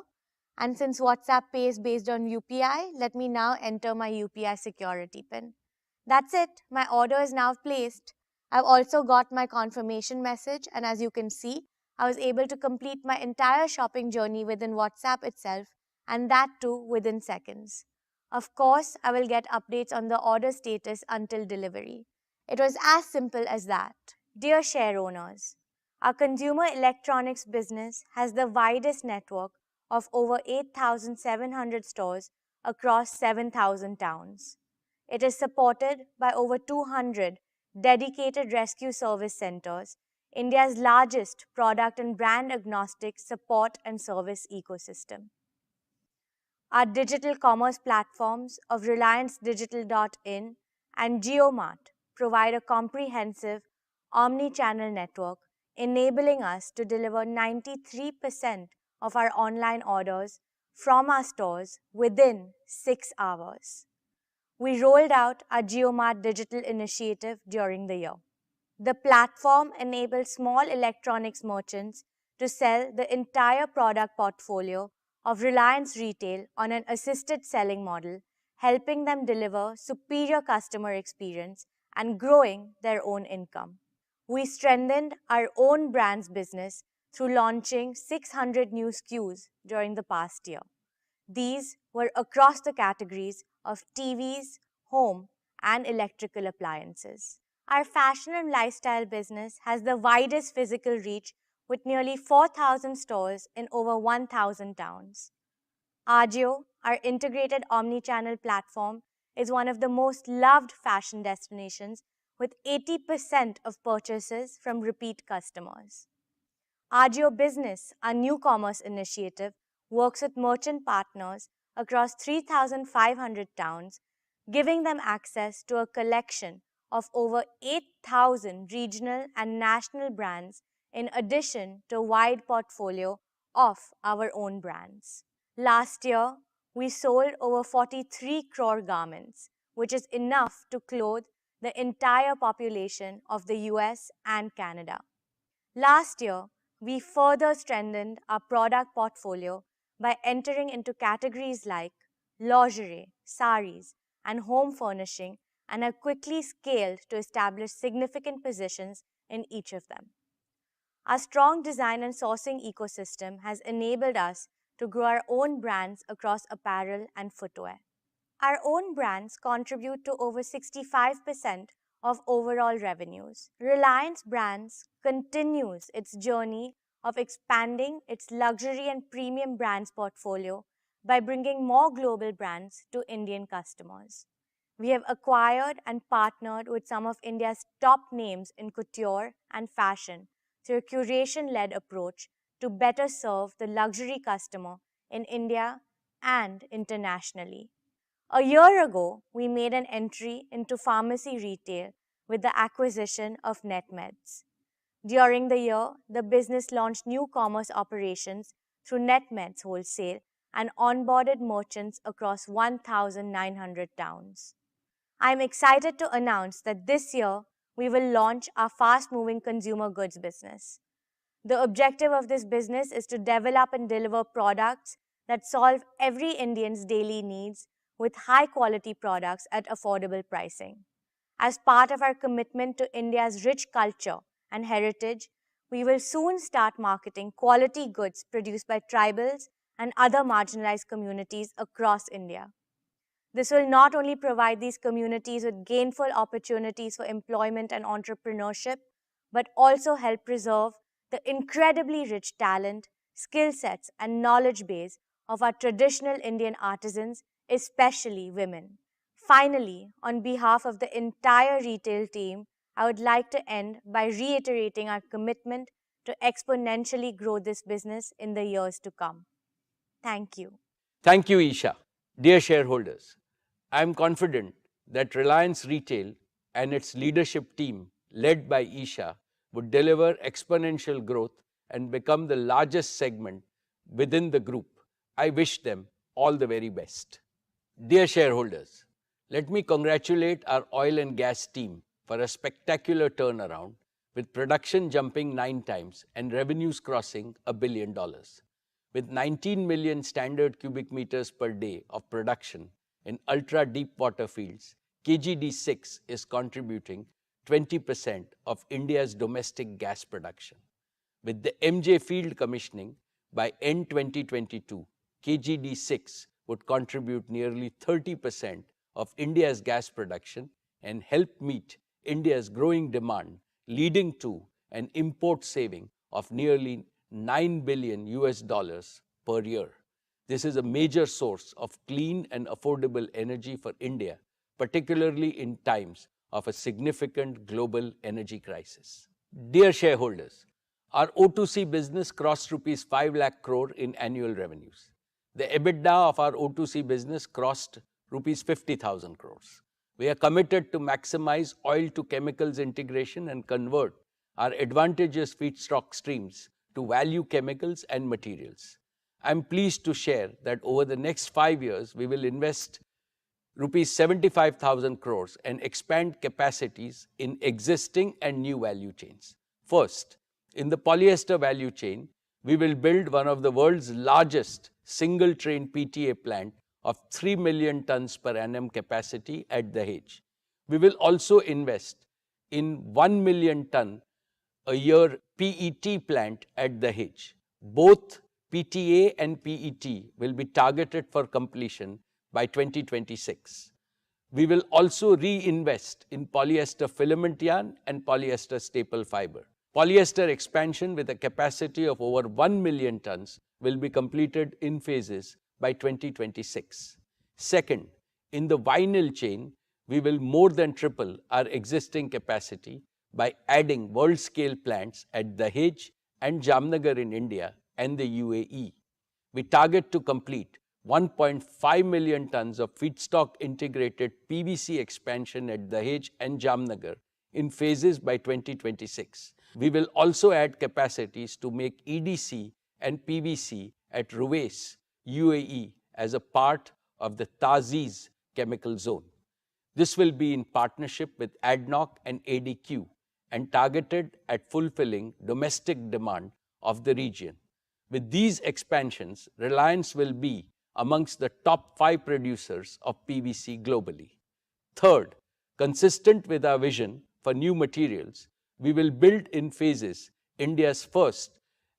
And since WhatsApp Pay is based on UPI, let me now enter my UPI security PIN. That's it. My order is now placed. I've also got my confirmation message, and as you can see, I was able to complete my entire shopping journey within WhatsApp itself, and that too within seconds. Of course, I will get updates on the order status until delivery. It was as simple as that. Dear share owners, our consumer electronics business has the widest network of over 8,700 stores across 7,000 towns. It is supported by over 200 dedicated rescue service centers, India's largest product and brand agnostic support and service ecosystem. Our digital commerce platforms of Reliance Digital.in and JioMart provide a comprehensive omni-channel network, enabling us to deliver 93% of our online orders from our stores within 6 hours. We rolled out our JioMart digital initiative during the year. The platform enables small electronics merchants to sell the entire product portfolio of Reliance Retail on an assisted selling model, helping them deliver superior customer experience and growing their own income. We strengthened our own brands business through launching 600 new SKUs during the past year. These were across the categories of TVs, home, and electrical appliances. Our fashion and lifestyle business has the widest physical reach with nearly 4,000 stores in over 1,000 towns. Ajio, our integrated omni-channel platform, is one of the most loved fashion destinations with 80% of purchases from repeat customers. Ajio Business, our new commerce initiative, works with merchant partners across 3,500 towns, giving them access to a collection of over 8,000 regional and national brands in addition to a wide portfolio of our own brands. Last year, we sold over 43 crore garments, which is enough to clothe the entire population of the US and Canada. Last year, we further strengthened our product portfolio by entering into categories like lingerie, saris, and home furnishing, and have quickly scaled to establish significant positions in each of them. Our strong design and sourcing ecosystem has enabled us to grow our own brands across apparel and footwear. Our own brands contribute to over 65% of overall revenues. Reliance Brands continues its journey of expanding its luxury and premium brands portfolio by bringing more global brands to Indian customers. We have acquired and partnered with some of India's top names in couture and fashion through a curation-led approach to better serve the luxury customer in India and internationally. A year ago, we made an entry into pharmacy retail with the acquisition of NetMeds. During the year, the business launched new commerce operations through NetMeds Wholesale and onboarded merchants across 1,900 towns. I am excited to announce that this year we will launch our fast-moving consumer goods business. The objective of this business is to develop and deliver products that solve every Indian's daily needs with high-quality products at affordable pricing. As part of our commitment to India's rich culture and heritage, we will soon start marketing quality goods produced by tribals and other marginalized communities across India. This will not only provide these communities with gainful opportunities for employment and entrepreneurship, but also help preserve the incredibly rich talent, skill sets, and knowledge base of our traditional Indian artisans, especially women. Finally, on behalf of the entire retail team, I would like to end by reiterating our commitment to exponentially grow this business in the years to come. Thank you. Thank you, Isha. Dear shareholders, I am confident that Reliance Retail and its leadership team, led by Isha, would deliver exponential growth and become the largest segment within the group. I wish them all the very best. Dear shareholders, let me congratulate our oil and gas team for a spectacular turnaround, with production jumping 9 times and revenues crossing $1 billion. With 19 million standard cubic meters per day of production in ultra-deep water fields, KGD6 is contributing 20% of India's domestic gas production. With the MJ field commissioning, by end 2022, KGD6 would contribute nearly 30% of India's gas production and help meet India's growing demand, leading to an import saving of nearly $9 billion per year. This is a major source of clean and affordable energy for India, particularly in times of a significant global energy crisis. Dear shareholders, our O2C business crossed rupees 5 lakh crore in annual revenues. The EBITDA of our O2C business crossed rupees 50,000 crores. We are committed to maximize oil to chemicals integration and convert our advantageous feedstock streams to value chemicals and materials. I am pleased to share that over the next 5 years, we will invest rupees 75,000 crores and expand capacities in existing and new value chains. First, in the polyester value chain, we will build one of the world's largest single-train PTA plant of 3 million tons per annum capacity at Dahej. We will also invest in 1 million ton a year PET plant at Dahej. Both PTA and PET will be targeted for completion by 2026. We will also reinvest in polyester filament yarn and polyester staple fiber. Polyester expansion with a capacity of over 1 million tons will be completed in phases by 2026. Second, in the vinyl chain, we will more than triple our existing capacity by adding world-scale plants at Dahej and Jamnagar in India and the UAE. We target to complete 1.5 million tons of feedstock integrated PVC expansion at Dahej and Jamnagar in phases by 2026. We will also add capacities to make EDC and PVC at Ruwais, UAE, as a part of the Taziz chemical zone. This will be in partnership with ADNOC and ADQ and targeted at fulfilling domestic demand of the region. With these expansions, Reliance will be amongst the top 5 producers of PVC globally. Third, consistent with our vision for new materials, we will build in phases India's first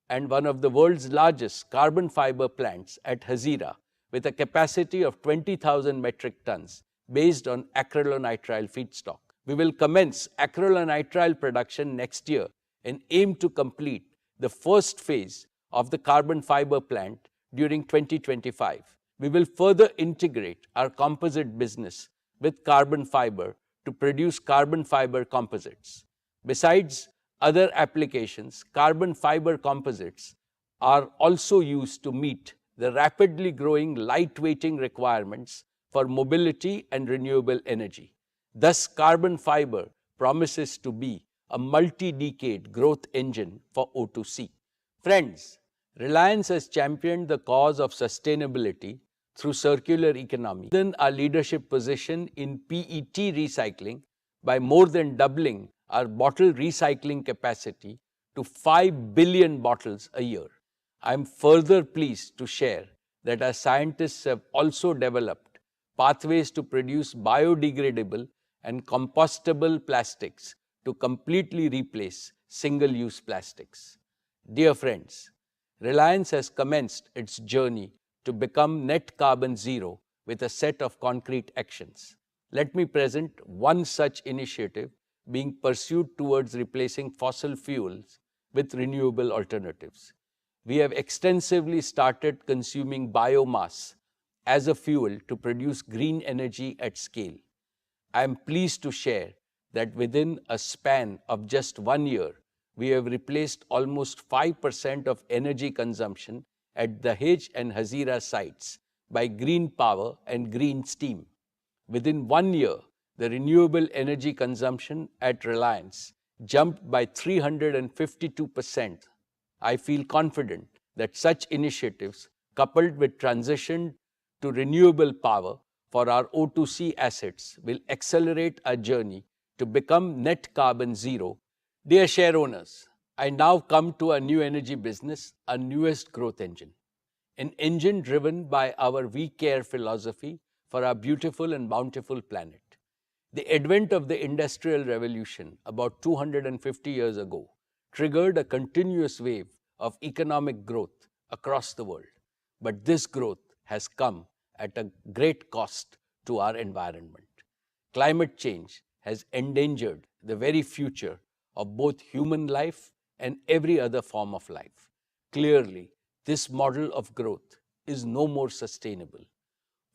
and one of the world's largest carbon fiber plants at Hazira with a capacity of 20,000 metric tons based on acrylonitrile feedstock. We will commence acrylonitrile production next year and aim to complete the first phase of the carbon fiber plant during 2025. We will further integrate our composite business with carbon fiber to produce carbon fiber composites. Besides other applications, carbon fiber composites are also used to meet the rapidly growing lightweighting requirements for mobility and renewable energy. Thus, carbon fiber promises to be a multi-decade growth engine for O2C. Friends, Reliance has championed the cause of sustainability through circular economy. Strengthened our leadership position in PET recycling by more than doubling our bottle recycling capacity to 5 billion bottles a year. I am further pleased to share that our scientists have also developed pathways to produce biodegradable and compostable plastics to completely replace single-use plastics. Dear friends, Reliance has commenced its journey to become net carbon zero with a set of concrete actions. Let me present one such initiative being pursued towards replacing fossil fuels with renewable alternatives. We have extensively started consuming biomass as a fuel to produce green energy at scale. I am pleased to share that within a span of just 1 year, we have replaced almost 5% of energy consumption at the Dahej and Hazira sites by green power and green steam. Within 1 year, the renewable energy consumption at Reliance jumped by 352%. I feel confident that such initiatives, coupled with transition to renewable power for our O2C assets, will accelerate our journey to become net carbon zero. Dear share owners, I now come to our new energy business, our newest growth engine. An engine driven by our We Care philosophy for our beautiful and bountiful planet. The advent of the Industrial Revolution about 250 years ago triggered a continuous wave of economic growth across the world. But this growth has come at a great cost to our environment. Climate change has endangered the very future of both human life and every other form of life. Clearly, this model of growth is no more sustainable.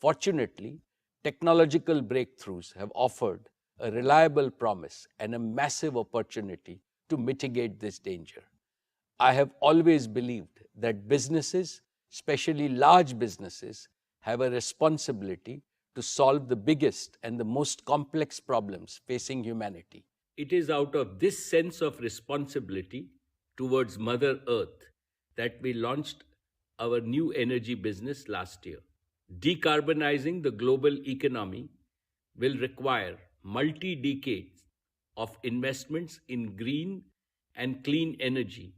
Fortunately, technological breakthroughs have offered a reliable promise and a massive opportunity to mitigate this danger. I have always believed that businesses, especially large businesses, have a responsibility to solve the biggest and the most complex problems facing humanity. It is out of this sense of responsibility towards Mother Earth that we launched our new energy business last year. Decarbonizing the global economy will require multi-decades of investments in green and clean energy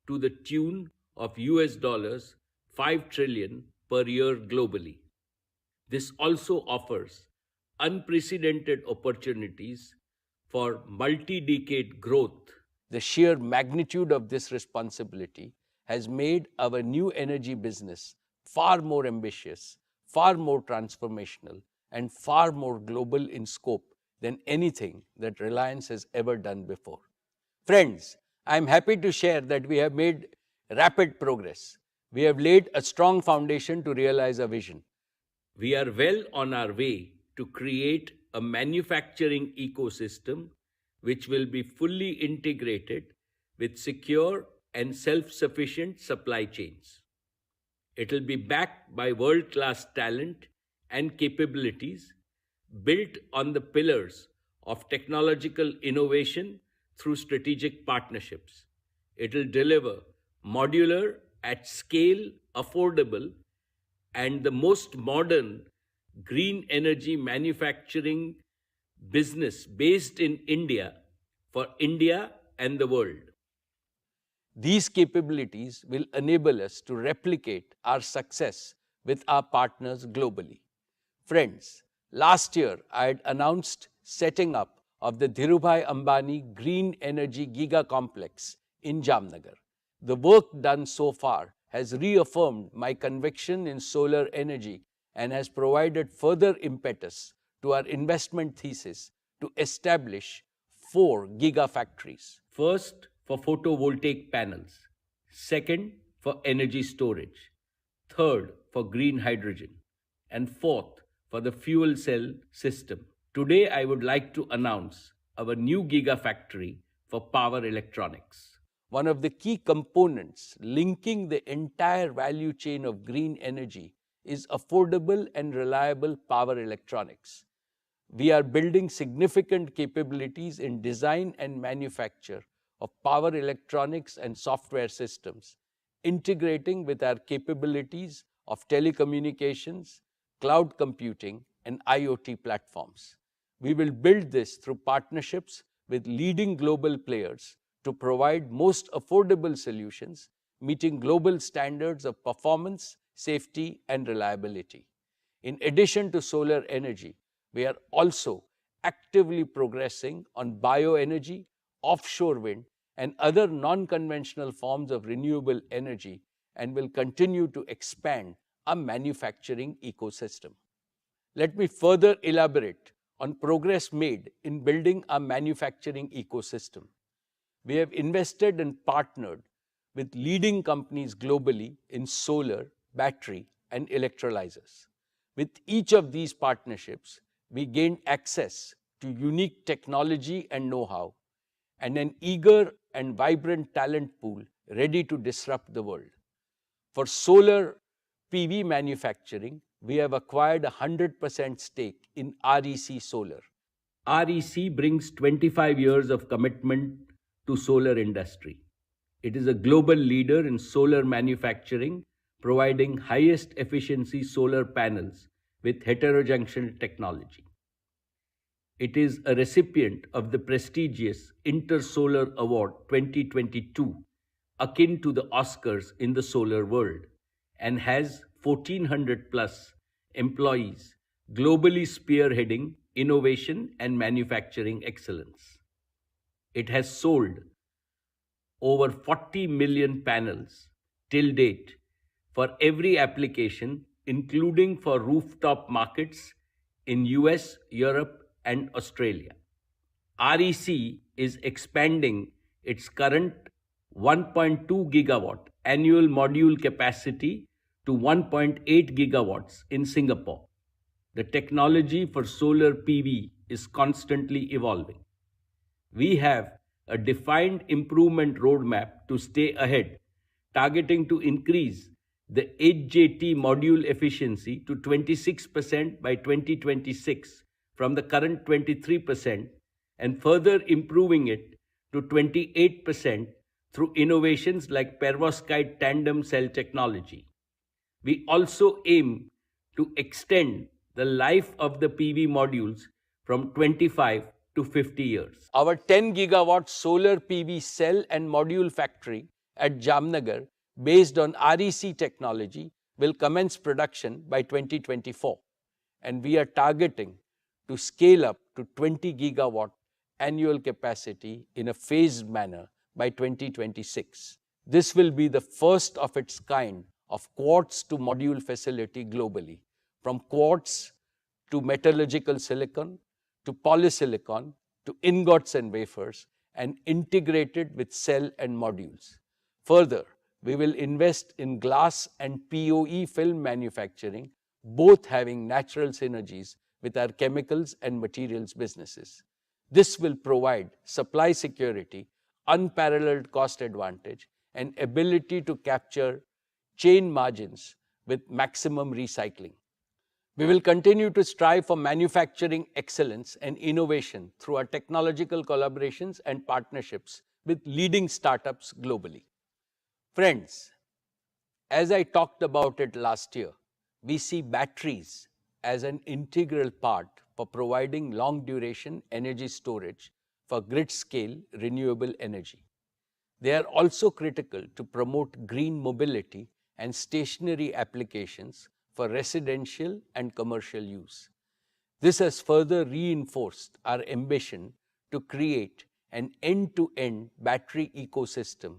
to the tune of US $5 trillion per year globally. This also offers unprecedented opportunities for multi-decade growth. The sheer magnitude of this responsibility has made our new energy business far more ambitious, far more transformational, and far more global in scope than anything that Reliance has ever done before. Friends, I am happy to share that we have made rapid progress. We have laid a strong foundation to realize our vision. We are well on our way to create a manufacturing ecosystem which will be fully integrated with secure and self-sufficient supply chains. It will be backed by world-class talent and capabilities built on the pillars of technological innovation through strategic partnerships. It will deliver modular, at scale, affordable, and the most modern green energy manufacturing business based in India for India and the world. These capabilities will enable us to replicate our success with our partners globally. Friends, last year I had announced setting up of the Dhirubhai Ambani Green Energy Giga Complex in Jamnagar. The work done so far has reaffirmed my conviction in solar energy and has provided further impetus to our investment thesis to establish 4 gigafactories. First, for photovoltaic panels. Second, for energy storage. Third, for green hydrogen. And fourth, for the fuel cell system. Today, I would like to announce our new gigafactory for power electronics. One of the key components linking the entire value chain of green energy is affordable and reliable power electronics. We are building significant capabilities in design and manufacture of power electronics and software systems, integrating with our capabilities of telecommunications, cloud computing, and IoT platforms. We will build this through partnerships with leading global players to provide most affordable solutions, meeting global standards of performance, safety, and reliability. In addition to solar energy, we are also actively progressing on bioenergy, offshore wind, and other non-conventional forms of renewable energy, and will continue to expand our manufacturing ecosystem. Let me further elaborate on progress made in building our manufacturing ecosystem. We have invested and partnered with leading companies globally in solar, battery, and electrolyzers. With each of these partnerships, we gained access to unique technology and know-how, and an eager and vibrant talent pool ready to disrupt the world. For solar PV manufacturing, we have acquired a 100% stake in REC Solar. REC brings 25 years of commitment to solar industry. It is a global leader in solar manufacturing, providing highest efficiency solar panels with heterojunction technology. It is a recipient of the prestigious InterSolar Award 2022, akin to the Oscars in the solar world, and has 1,400 plus employees globally spearheading innovation and manufacturing excellence. It has sold over 40 million panels till date for every application, including for rooftop markets in US, Europe, and Australia. REC is expanding its current 1.2 gigawatt annual module capacity to 1.8 gigawatts in Singapore. The technology for solar PV is constantly evolving. We have a defined improvement roadmap to stay ahead, targeting to increase the HJT module efficiency to 26% by 2026 from the current 23%, and further improving it to 28% through innovations like perovskite tandem cell technology. We also aim to extend the life of the PV modules from 25 to 50 years. Our 10 gigawatt solar PV cell and module factory at Jamnagar, based on REC technology, will commence production by 2024, and we are targeting to scale up to 20 gigawatt annual capacity in a phased manner by 2026. This will be the first of its kind of quartz to module facility globally, from quartz to metallurgical silicon, to polysilicon, to ingots and wafers, and integrated with cell and modules. Further, we will invest in glass and POE film manufacturing, both having natural synergies with our chemicals and materials businesses. This will provide supply security, unparalleled cost advantage, and ability to capture chain margins with maximum recycling. We will continue to strive for manufacturing excellence and innovation through our technological collaborations and partnerships with leading startups globally. Friends, as I talked about it last year, we see batteries as an integral part for providing long-duration energy storage for grid-scale renewable energy. They are also critical to promote green mobility and stationary applications for residential and commercial use. This has further reinforced our ambition to create an end-to-end battery ecosystem,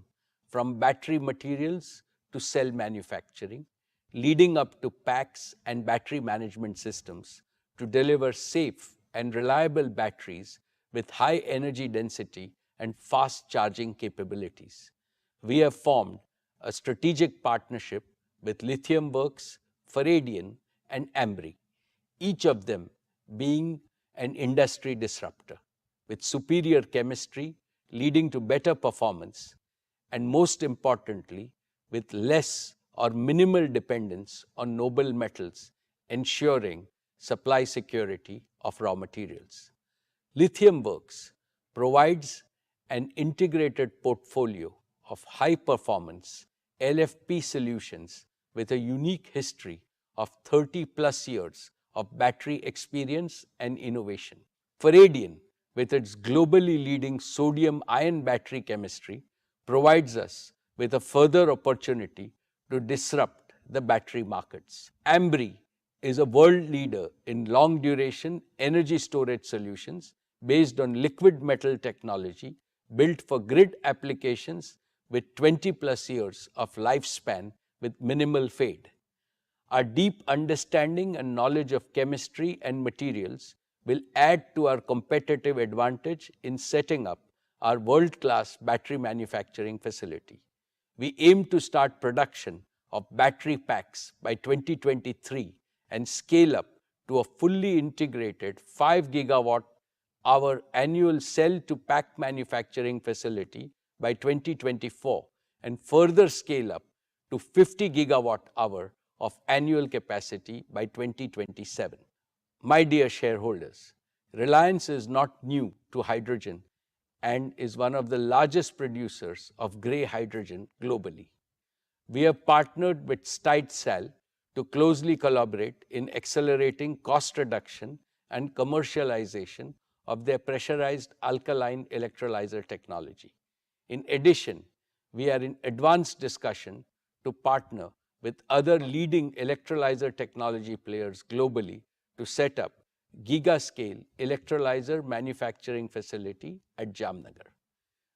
from battery materials to cell manufacturing, leading up to packs and battery management systems to deliver safe and reliable batteries with high energy density and fast charging capabilities. We have formed a strategic partnership with Lithium Works, Faradion, and Ambri, each of them being an industry disruptor with superior chemistry leading to better performance, and most importantly, with less or minimal dependence on noble metals, ensuring supply security of raw materials. Lithium Works provides an integrated portfolio of high performance LFP solutions with a unique history of 30 plus years of battery experience and innovation. Faradian, with its globally leading sodium-ion battery chemistry, provides us with a further opportunity to disrupt the battery markets. Ambri is a world leader in long-duration energy storage solutions based on liquid metal technology built for grid applications with 20 plus years of lifespan with minimal fade. Our deep understanding and knowledge of chemistry and materials will add to our competitive advantage in setting up our world-class battery manufacturing facility. We aim to start production of battery packs by 2023 and scale up to a fully integrated 5 gigawatt hour annual cell to pack manufacturing facility by 2024 and further scale up to 50 gigawatt hour of annual capacity by 2027. My dear shareholders, Reliance is not new to hydrogen and is one of the largest producers of grey hydrogen globally. We have partnered with Stitesal to closely collaborate in accelerating cost reduction and commercialization of their pressurized alkaline electrolyzer technology. In addition, we are in advanced discussion to partner with other leading electrolyzer technology players globally to set up giga-scale electrolyzer manufacturing facility at Jamnagar.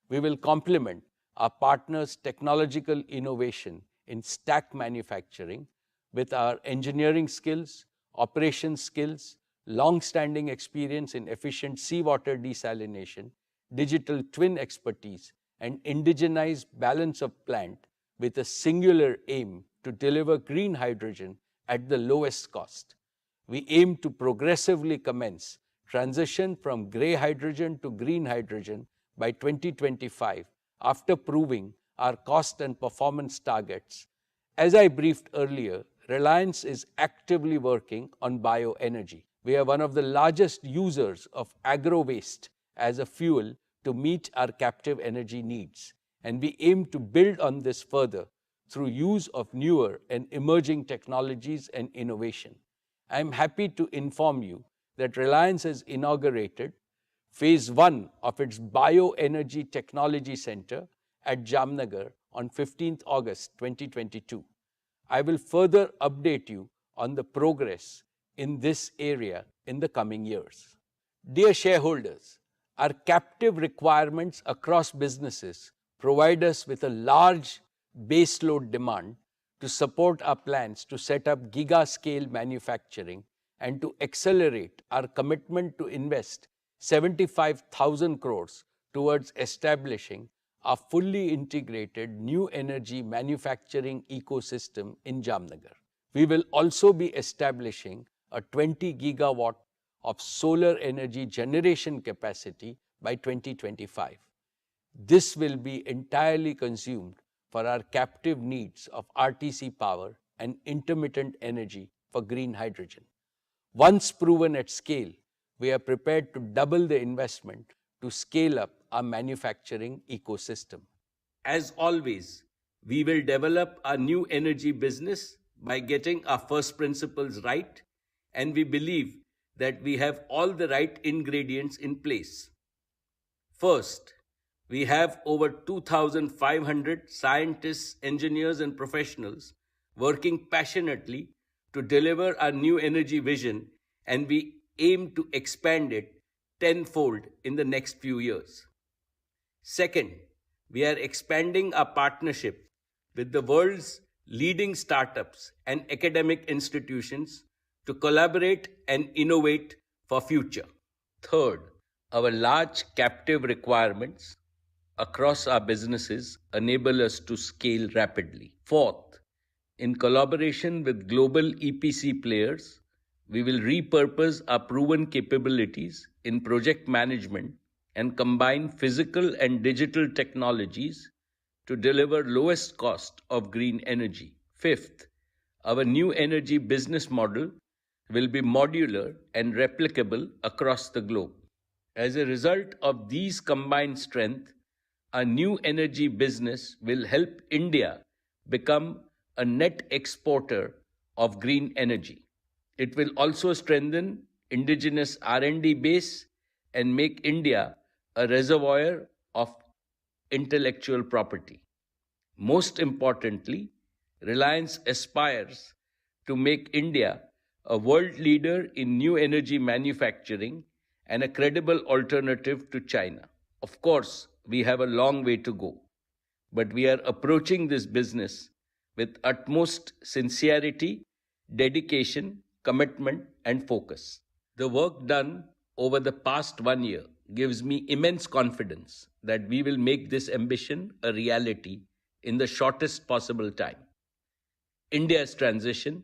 We will complement our partners' technological innovation in stack manufacturing with our engineering skills, operations skills, long-standing experience in efficient seawater desalination, digital twin expertise, and indigenized balance of plant with a singular aim to deliver green hydrogen at the lowest cost. We aim to progressively commence transition from grey hydrogen to green hydrogen by 2025 after proving our cost and performance targets. As I briefed earlier, Reliance is actively working on bioenergy. We are one of the largest users of agro waste as a fuel to meet our captive energy needs, and we aim to build on this further through use of newer and emerging technologies and innovation. I am happy to inform you that Reliance has inaugurated Phase 1 of its Bioenergy Technology Center at Jamnagar on 15th August 2022. I will further update you on the progress in this area in the coming years. Dear shareholders, our captive requirements across businesses provide us with a large baseload demand to support our plans to set up giga-scale manufacturing and to accelerate our commitment to invest 75,000 crores towards establishing a fully integrated new energy manufacturing ecosystem in Jamnagar. We will also be establishing a 20 gigawatt of solar energy generation capacity by 2025. This will be entirely consumed for our captive needs of RTC power and intermittent energy for green hydrogen. Once proven at scale, we are prepared to double the investment to scale up our manufacturing ecosystem. As always, we will develop our new energy business by getting our first principles right, and we believe that we have all the right ingredients in place. First, we have over 2,500 scientists, engineers, and professionals working passionately to deliver our new energy vision, and we aim to expand it tenfold in the next few years. Second, we are expanding our partnership with the world's leading startups and academic institutions to collaborate and innovate for future. Third, our large captive requirements across our businesses enable us to scale rapidly. Fourth, in collaboration with global EPC players, we will repurpose our proven capabilities in project management and combine physical and digital technologies to deliver lowest cost of green energy. Fifth, our new energy business model will be modular and replicable across the globe. As a result of these combined strengths, our new energy business will help India become a net exporter of green energy. It will also strengthen indigenous R&D base and make India a reservoir of intellectual property. Most importantly, Reliance aspires to make India a world leader in new energy manufacturing and a credible alternative to China. Of course, we have a long way to go, but we are approaching this business with utmost sincerity, dedication, commitment, and focus. The work done over the past 1 year gives me immense confidence that we will make this ambition a reality in the shortest possible time. India's transition,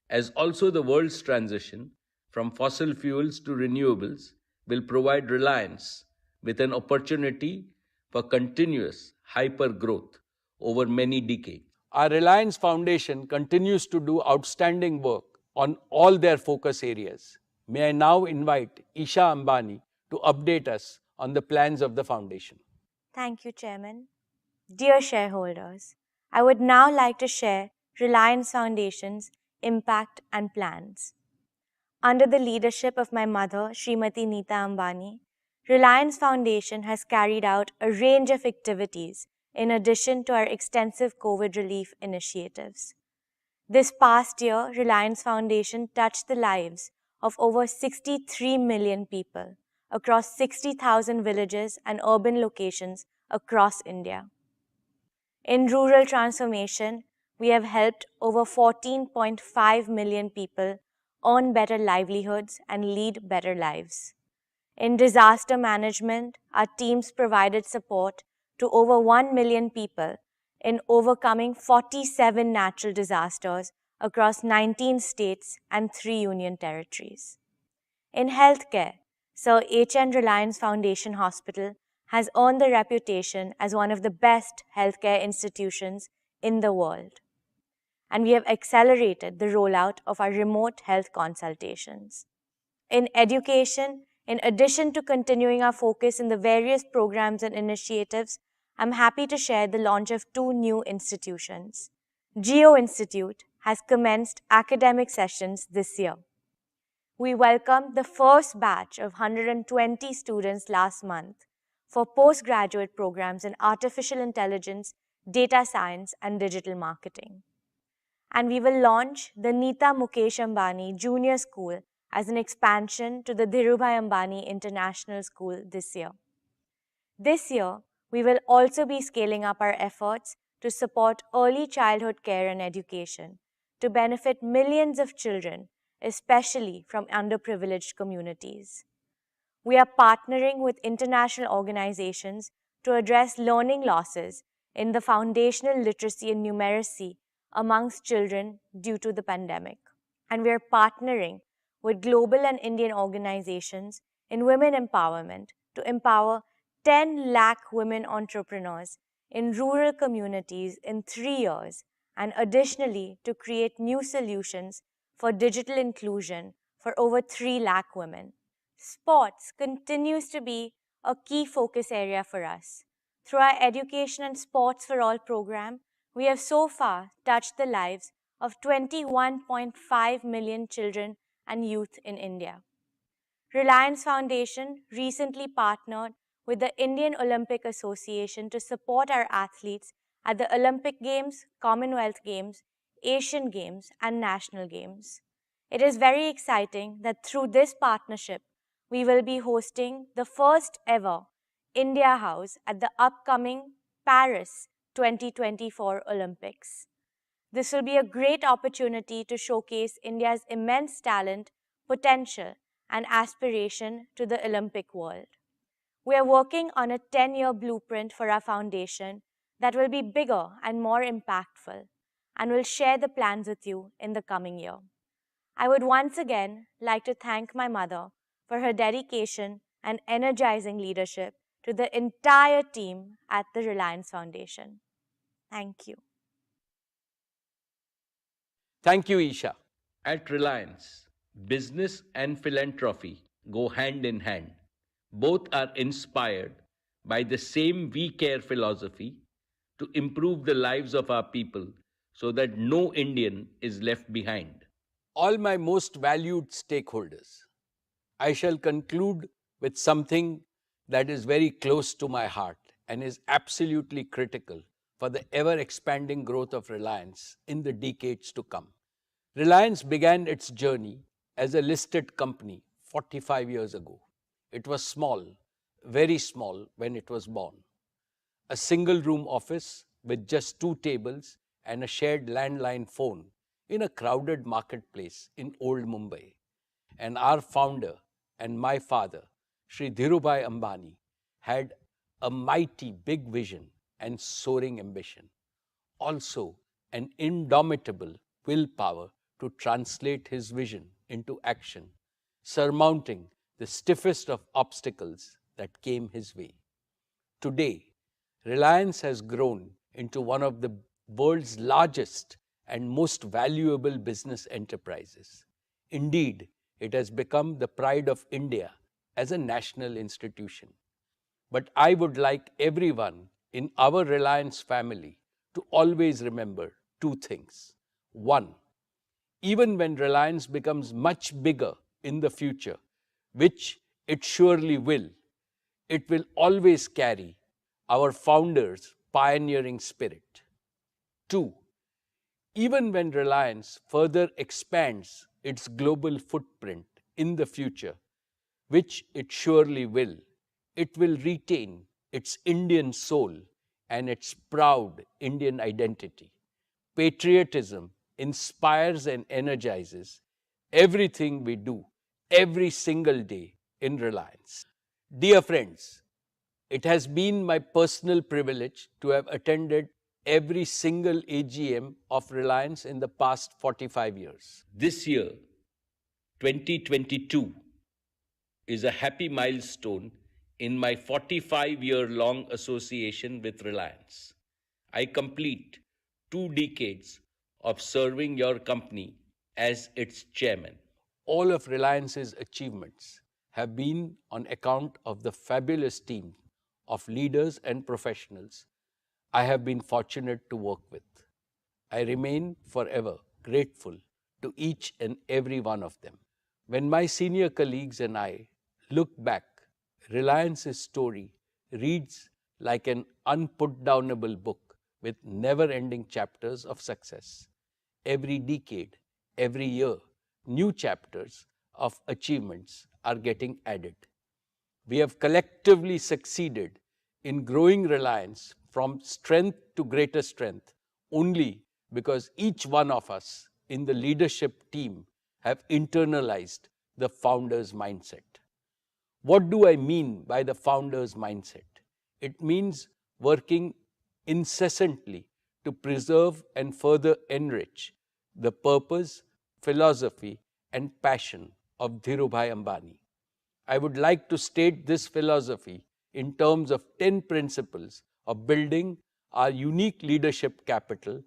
as also the world's transition from fossil fuels to renewables, will provide Reliance with an opportunity for continuous hyper growth over many decades. Our Reliance Foundation continues to do outstanding work on all their focus areas. May I now invite Isha Ambani to update us on the plans of the foundation. Thank you, Chairman. Dear shareholders, I would now like to share Reliance Foundation's impact and plans. Under the leadership of my mother, Srimati Neeta Ambani, Reliance Foundation has carried out a range of activities in addition to our extensive COVID relief initiatives. This past year, Reliance Foundation touched the lives of over 63 million people across 60,000 villages and urban locations across India. In rural transformation, we have helped over 14.5 million people earn better livelihoods and lead better lives. In disaster management, our teams provided support to over 1 million people in overcoming 47 natural disasters across 19 states and 3 union territories. In healthcare, Sir H.N. Reliance Foundation Hospital has earned the reputation as one of the best healthcare institutions in the world. And we have accelerated the rollout of our remote health consultations. In education, in addition to continuing our focus in the various programs and initiatives, I'm happy to share the launch of 2 new institutions. Jio Institute has commenced academic sessions this year. We welcomed the first batch of 120 students last month for postgraduate programs in artificial intelligence, data science, and digital marketing. And we will launch the Neeta Mukesh Ambani Junior School as an expansion to the Dhirubhai Ambani International School this year. This year, we will also be scaling up our efforts to support early childhood care and education to benefit millions of children, especially from underprivileged communities. We are partnering with international organizations to address learning losses in the foundational literacy and numeracy amongst children due to the pandemic. And we are partnering with global and Indian organizations in women empowerment to empower 10 lakh women entrepreneurs in rural communities in 3 years, and additionally to create new solutions for digital inclusion for over 3 lakh women. Sports continues to be a key focus area for us. Through our Education and Sports for All program, we have so far touched the lives of 21.5 million children and youth in India. Reliance Foundation recently partnered with the Indian Olympic Association to support our athletes at the Olympic Games, Commonwealth Games, Asian Games, and National Games. It is very exciting that through this partnership, we will be hosting the first ever India House at the upcoming Paris 2024 Olympics. This will be a great opportunity to showcase India's immense talent, potential, and aspiration to the Olympic world. We are working on a 10-year blueprint for our foundation that will be bigger and more impactful, and will share the plans with you in the coming year. I would once again like to thank my mother for her dedication and energizing leadership to the entire team at the Reliance Foundation. Thank you. Thank you, Isha. At Reliance, business and philanthropy go hand in hand. Both are inspired by the same We Care philosophy to improve the lives of our people so that no Indian is left behind. All my most valued stakeholders, I shall conclude with something that is very close to my heart and is absolutely critical for the ever-expanding growth of Reliance in the decades to come. Reliance began its journey as a listed company 45 years ago. It was small, very small when it was born. A single-room office with just 2 tables and a shared landline phone in a crowded marketplace in old Mumbai. And our founder and my father, Shri Dhirubhai Ambani, had a mighty big vision and soaring ambition. Also, an indomitable willpower to translate his vision into action, surmounting the stiffest of obstacles that came his way. Today, Reliance has grown into one of the world's largest and most valuable business enterprises. Indeed, it has become the pride of India as a national institution. But I would like everyone in our Reliance family to always remember 2 things. One, even when Reliance becomes much bigger in the future, which it surely will, it will always carry our founders' pioneering spirit. 2, even when Reliance further expands its global footprint in the future, which it surely will, it will retain its Indian soul and its proud Indian identity. Patriotism inspires and energizes everything we do every single day in Reliance. Dear friends, it has been my personal privilege to have attended every single AGM of Reliance in the past 45 years. This year, 2022, is a happy milestone in my 45-year-long association with Reliance. I complete 2 decades of serving your company as its chairman. All of Reliance's achievements have been on account of the fabulous team of leaders and professionals I have been fortunate to work with. I remain forever grateful to each and every one of them. When my senior colleagues and I look back, Reliance's story reads like an unputdownable book with never-ending chapters of success. Every decade, every year, new chapters of achievements are getting added. We have collectively succeeded in growing Reliance from strength to greater strength only because each one of us in the leadership team have internalized the founder's mindset. What do I mean by the founder's mindset? It means working incessantly to preserve and further enrich the purpose, philosophy, and passion of Dhirubhai Ambani. I would like to state this philosophy in terms of 10 principles of building our unique leadership capital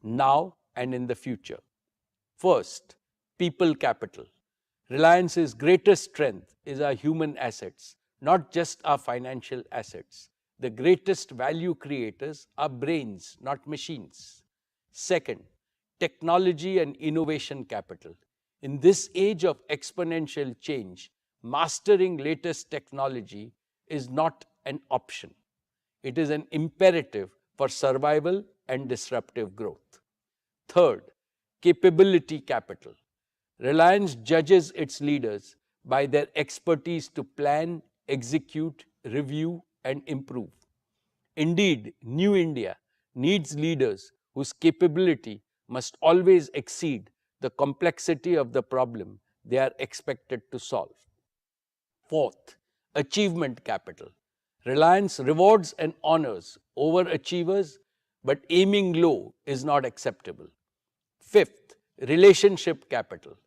now and in the future. First, people capital. Reliance's greatest strength is our human assets, not just our financial assets. The greatest value creators are brains, not machines. Second, technology and innovation capital. In this age of exponential change, mastering latest technology is not an option. It is an imperative for survival and disruptive growth. Third, capability capital. Reliance judges its leaders by their expertise to plan, execute, review, and improve. Indeed, New India needs leaders whose capability must always exceed the complexity of the problem they are expected to solve. Fourth, achievement capital. Reliance rewards and honors overachievers, but aiming low is not acceptable. Fifth, relationship capital.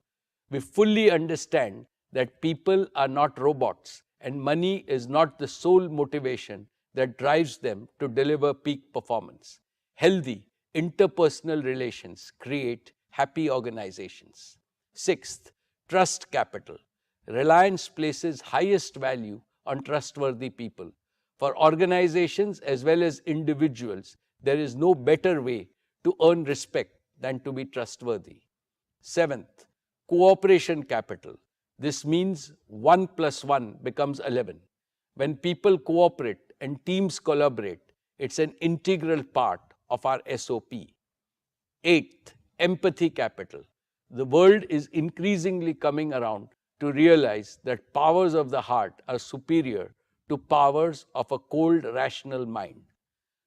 We fully understand that people are not robots and money is not the sole motivation that drives them to deliver peak performance. Healthy interpersonal relations create happy organizations. Sixth, trust capital. Reliance places highest value on trustworthy people. For organizations as well as individuals, there is no better way to earn respect than to be trustworthy. Seventh, cooperation capital. This means 1 plus 1 becomes 11. When people cooperate and teams collaborate, it's an integral part of our SOP. Eighth, empathy capital. The world is increasingly coming around to realize that powers of the heart are superior to powers of a cold, rational mind.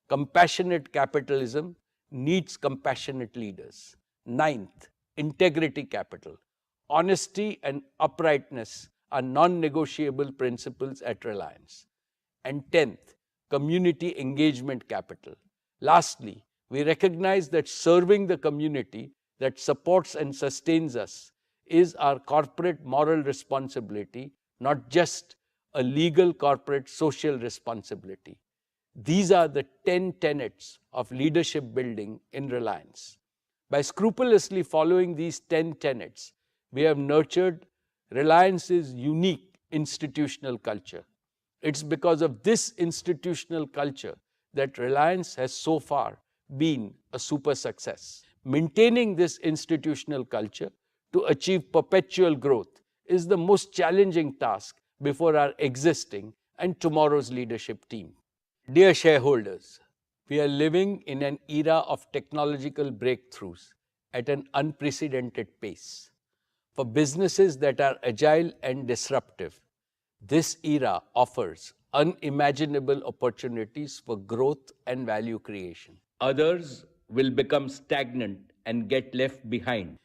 Compassionate capitalism needs compassionate leaders. Ninth, integrity capital. Honesty and uprightness are non-negotiable principles at Reliance. And 10th, community engagement capital. Lastly, we recognize that serving the community that supports and sustains us is our corporate moral responsibility, not just a legal corporate social responsibility. These are the 10 tenets of leadership building in Reliance. By scrupulously following these 10 tenets, we have nurtured Reliance's unique institutional culture. It's because of this institutional culture that Reliance has so far been a super success. Maintaining this institutional culture to achieve perpetual growth is the most challenging task before our existing and tomorrow's leadership team. Dear shareholders, we are living in an era of technological breakthroughs at an unprecedented pace. For businesses that are agile and disruptive, this era offers unimaginable opportunities for growth and value creation. Others will become stagnant and get left behind.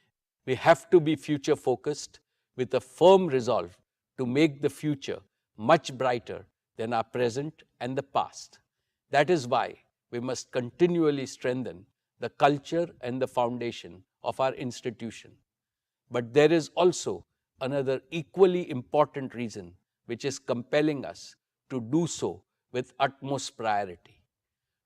We have to be future focused with a firm resolve to make the future much brighter than our present and the past. That is why we must continually strengthen the culture and the foundation of our institution. But there is also another equally important reason which is compelling us to do so with utmost priority.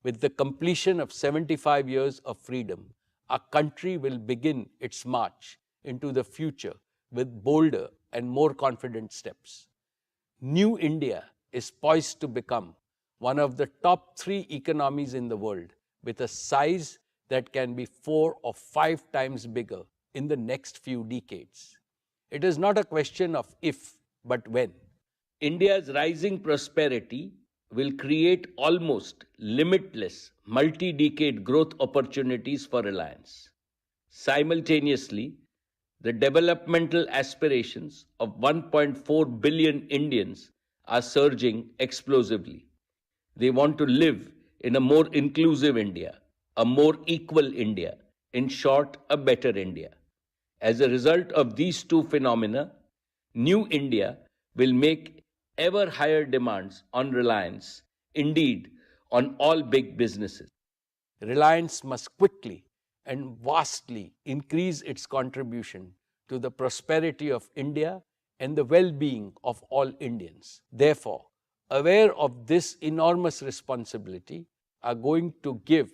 With the completion of 75 years of freedom, our country will begin its march into the future with bolder and more confident steps. New India is poised to become one of the top 3 economies in the world with a size that can be 4 or 5 times bigger in the next few decades. It is not a question of if, but when. India's rising prosperity will create almost limitless multi-decade growth opportunities for Reliance. Simultaneously, the developmental aspirations of 1.4 billion Indians are surging explosively. They want to live in a more inclusive India, a more equal India, in short, a better India. As a result of these two phenomena, New India will make ever higher demands on Reliance, indeed on all big businesses. Reliance must quickly and vastly increase its contribution to the prosperity of India and the well-being of all Indians. Therefore, aware of this enormous responsibility, are going to give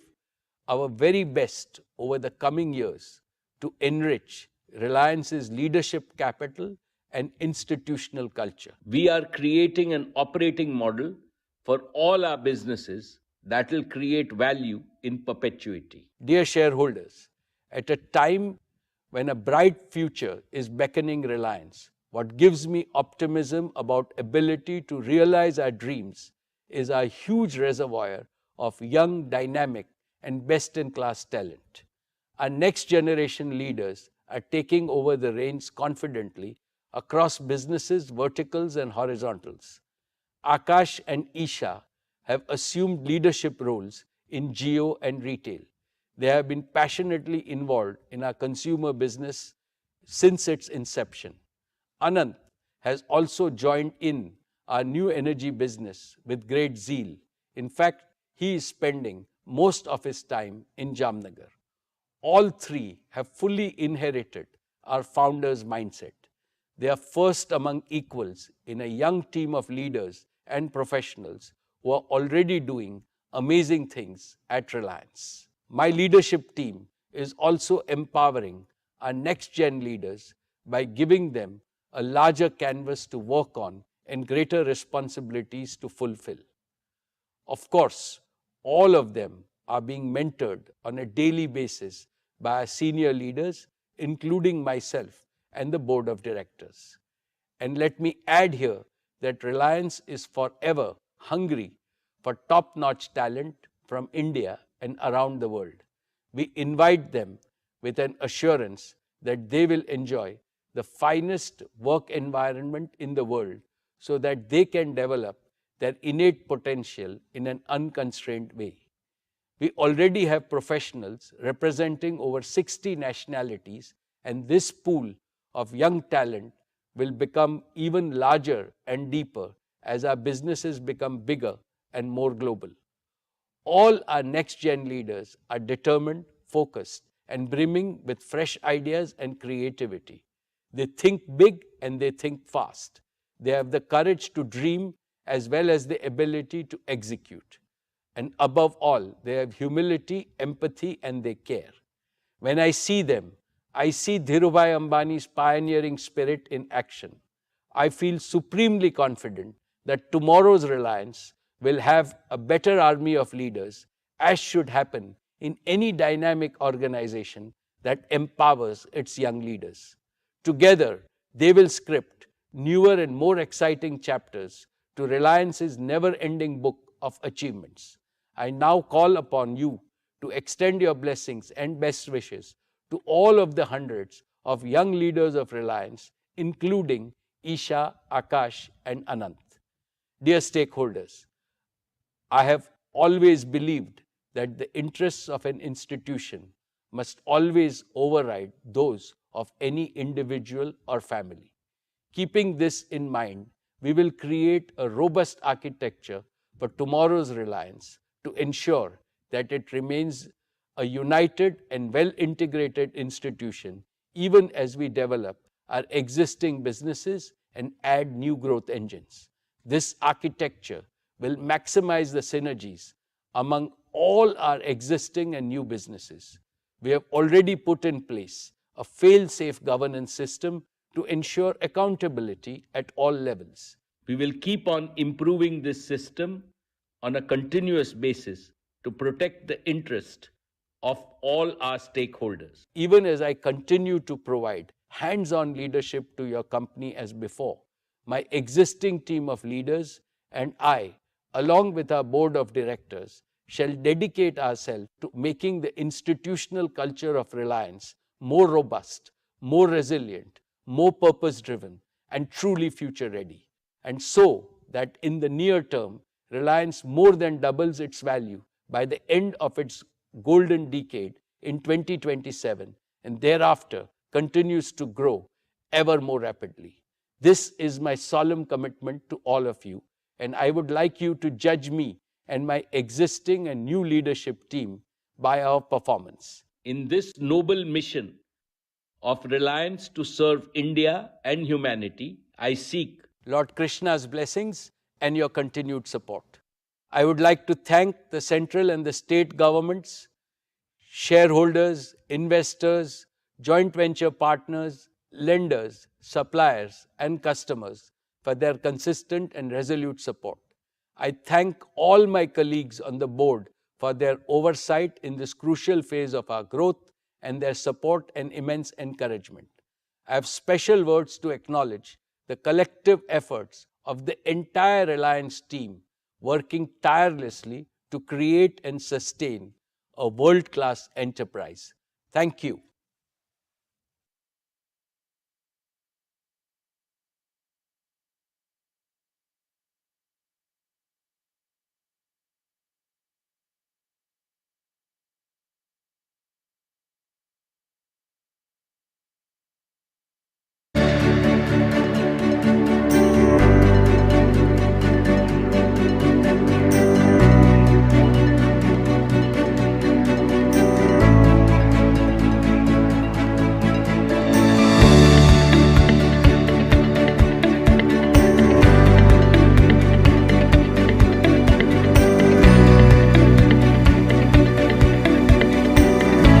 our very best over the coming years to enrich Reliance's leadership capital and institutional culture. We are creating an operating model for all our businesses that will create value in perpetuity. Dear shareholders, at a time when a bright future is beckoning Reliance, what gives me optimism about ability to realize our dreams is our huge reservoir of young, dynamic, and best-in-class talent. Our next generation leaders are taking over the reins confidently across businesses, verticals, and horizontals. Akash and Isha have assumed leadership roles in Jio and retail. They have been passionately involved in our consumer business since its inception. Anant has also joined in our new energy business with great zeal. In fact, he is spending most of his time in Jamnagar. All three have fully inherited our founders' mindset. They are first among equals in a young team of leaders and professionals who are already doing amazing things at Reliance. My leadership team is also empowering our next-gen leaders by giving them a larger canvas to work on and greater responsibilities to fulfill. Of course, all of them are being mentored on a daily basis by our senior leaders, including myself and the board of directors. And let me add here that Reliance is forever hungry for top-notch talent from India and around the world. We invite them with an assurance that they will enjoy the finest work environment in the world so that they can develop their innate potential in an unconstrained way. We already have professionals representing over 60 nationalities, and this pool of young talent will become even larger and deeper as our businesses become bigger and more global. All our next-gen leaders are determined, focused, and brimming with fresh ideas and creativity. They think big and they think fast. They have the courage to dream as well as the ability to execute. And above all, they have humility, empathy, and they care. When I see them, I see Dhirubhai Ambani's pioneering spirit in action. I feel supremely confident that tomorrow's Reliance will have a better army of leaders, as should happen in any dynamic organization that empowers its young leaders. Together, they will script newer and more exciting chapters to Reliance's never-ending book of achievements. I now call upon you to extend your blessings and best wishes to all of the hundreds of young leaders of Reliance, including Isha, Akash, and Anant. Dear stakeholders, I have always believed that the interests of an institution must always override those of any individual or family. Keeping this in mind, we will create a robust architecture for tomorrow's Reliance to ensure that it remains a united and well-integrated institution even as we develop our existing businesses and add new growth engines. This architecture will maximize the synergies among all our existing and new businesses. We have already put in place a fail-safe governance system to ensure accountability at all levels. We will keep on improving this system on a continuous basis to protect the interest of all our stakeholders. Even as I continue to provide hands-on leadership to your company as before, my existing team of leaders and I, along with our board of directors, shall dedicate ourselves to making the institutional culture of Reliance more robust, more resilient, more purpose-driven, and truly future-ready. And so that in the near term, Reliance more than doubles its value by the end of its golden decade in 2027 and thereafter continues to grow ever more rapidly. This is my solemn commitment to all of you, and I would like you to judge me and my existing and new leadership team by our performance. In this noble mission of Reliance to serve India and humanity, I seek Lord Krishna's blessings and your continued support. I would like to thank the central and the state governments, shareholders, investors, joint venture partners, lenders, suppliers, and customers for their consistent and resolute support. I thank all my colleagues on the board for their oversight in this crucial phase of our growth and their support and immense encouragement. I have special words to acknowledge the collective efforts of the entire Reliance team working tirelessly to create and sustain a world-class enterprise. Thank you.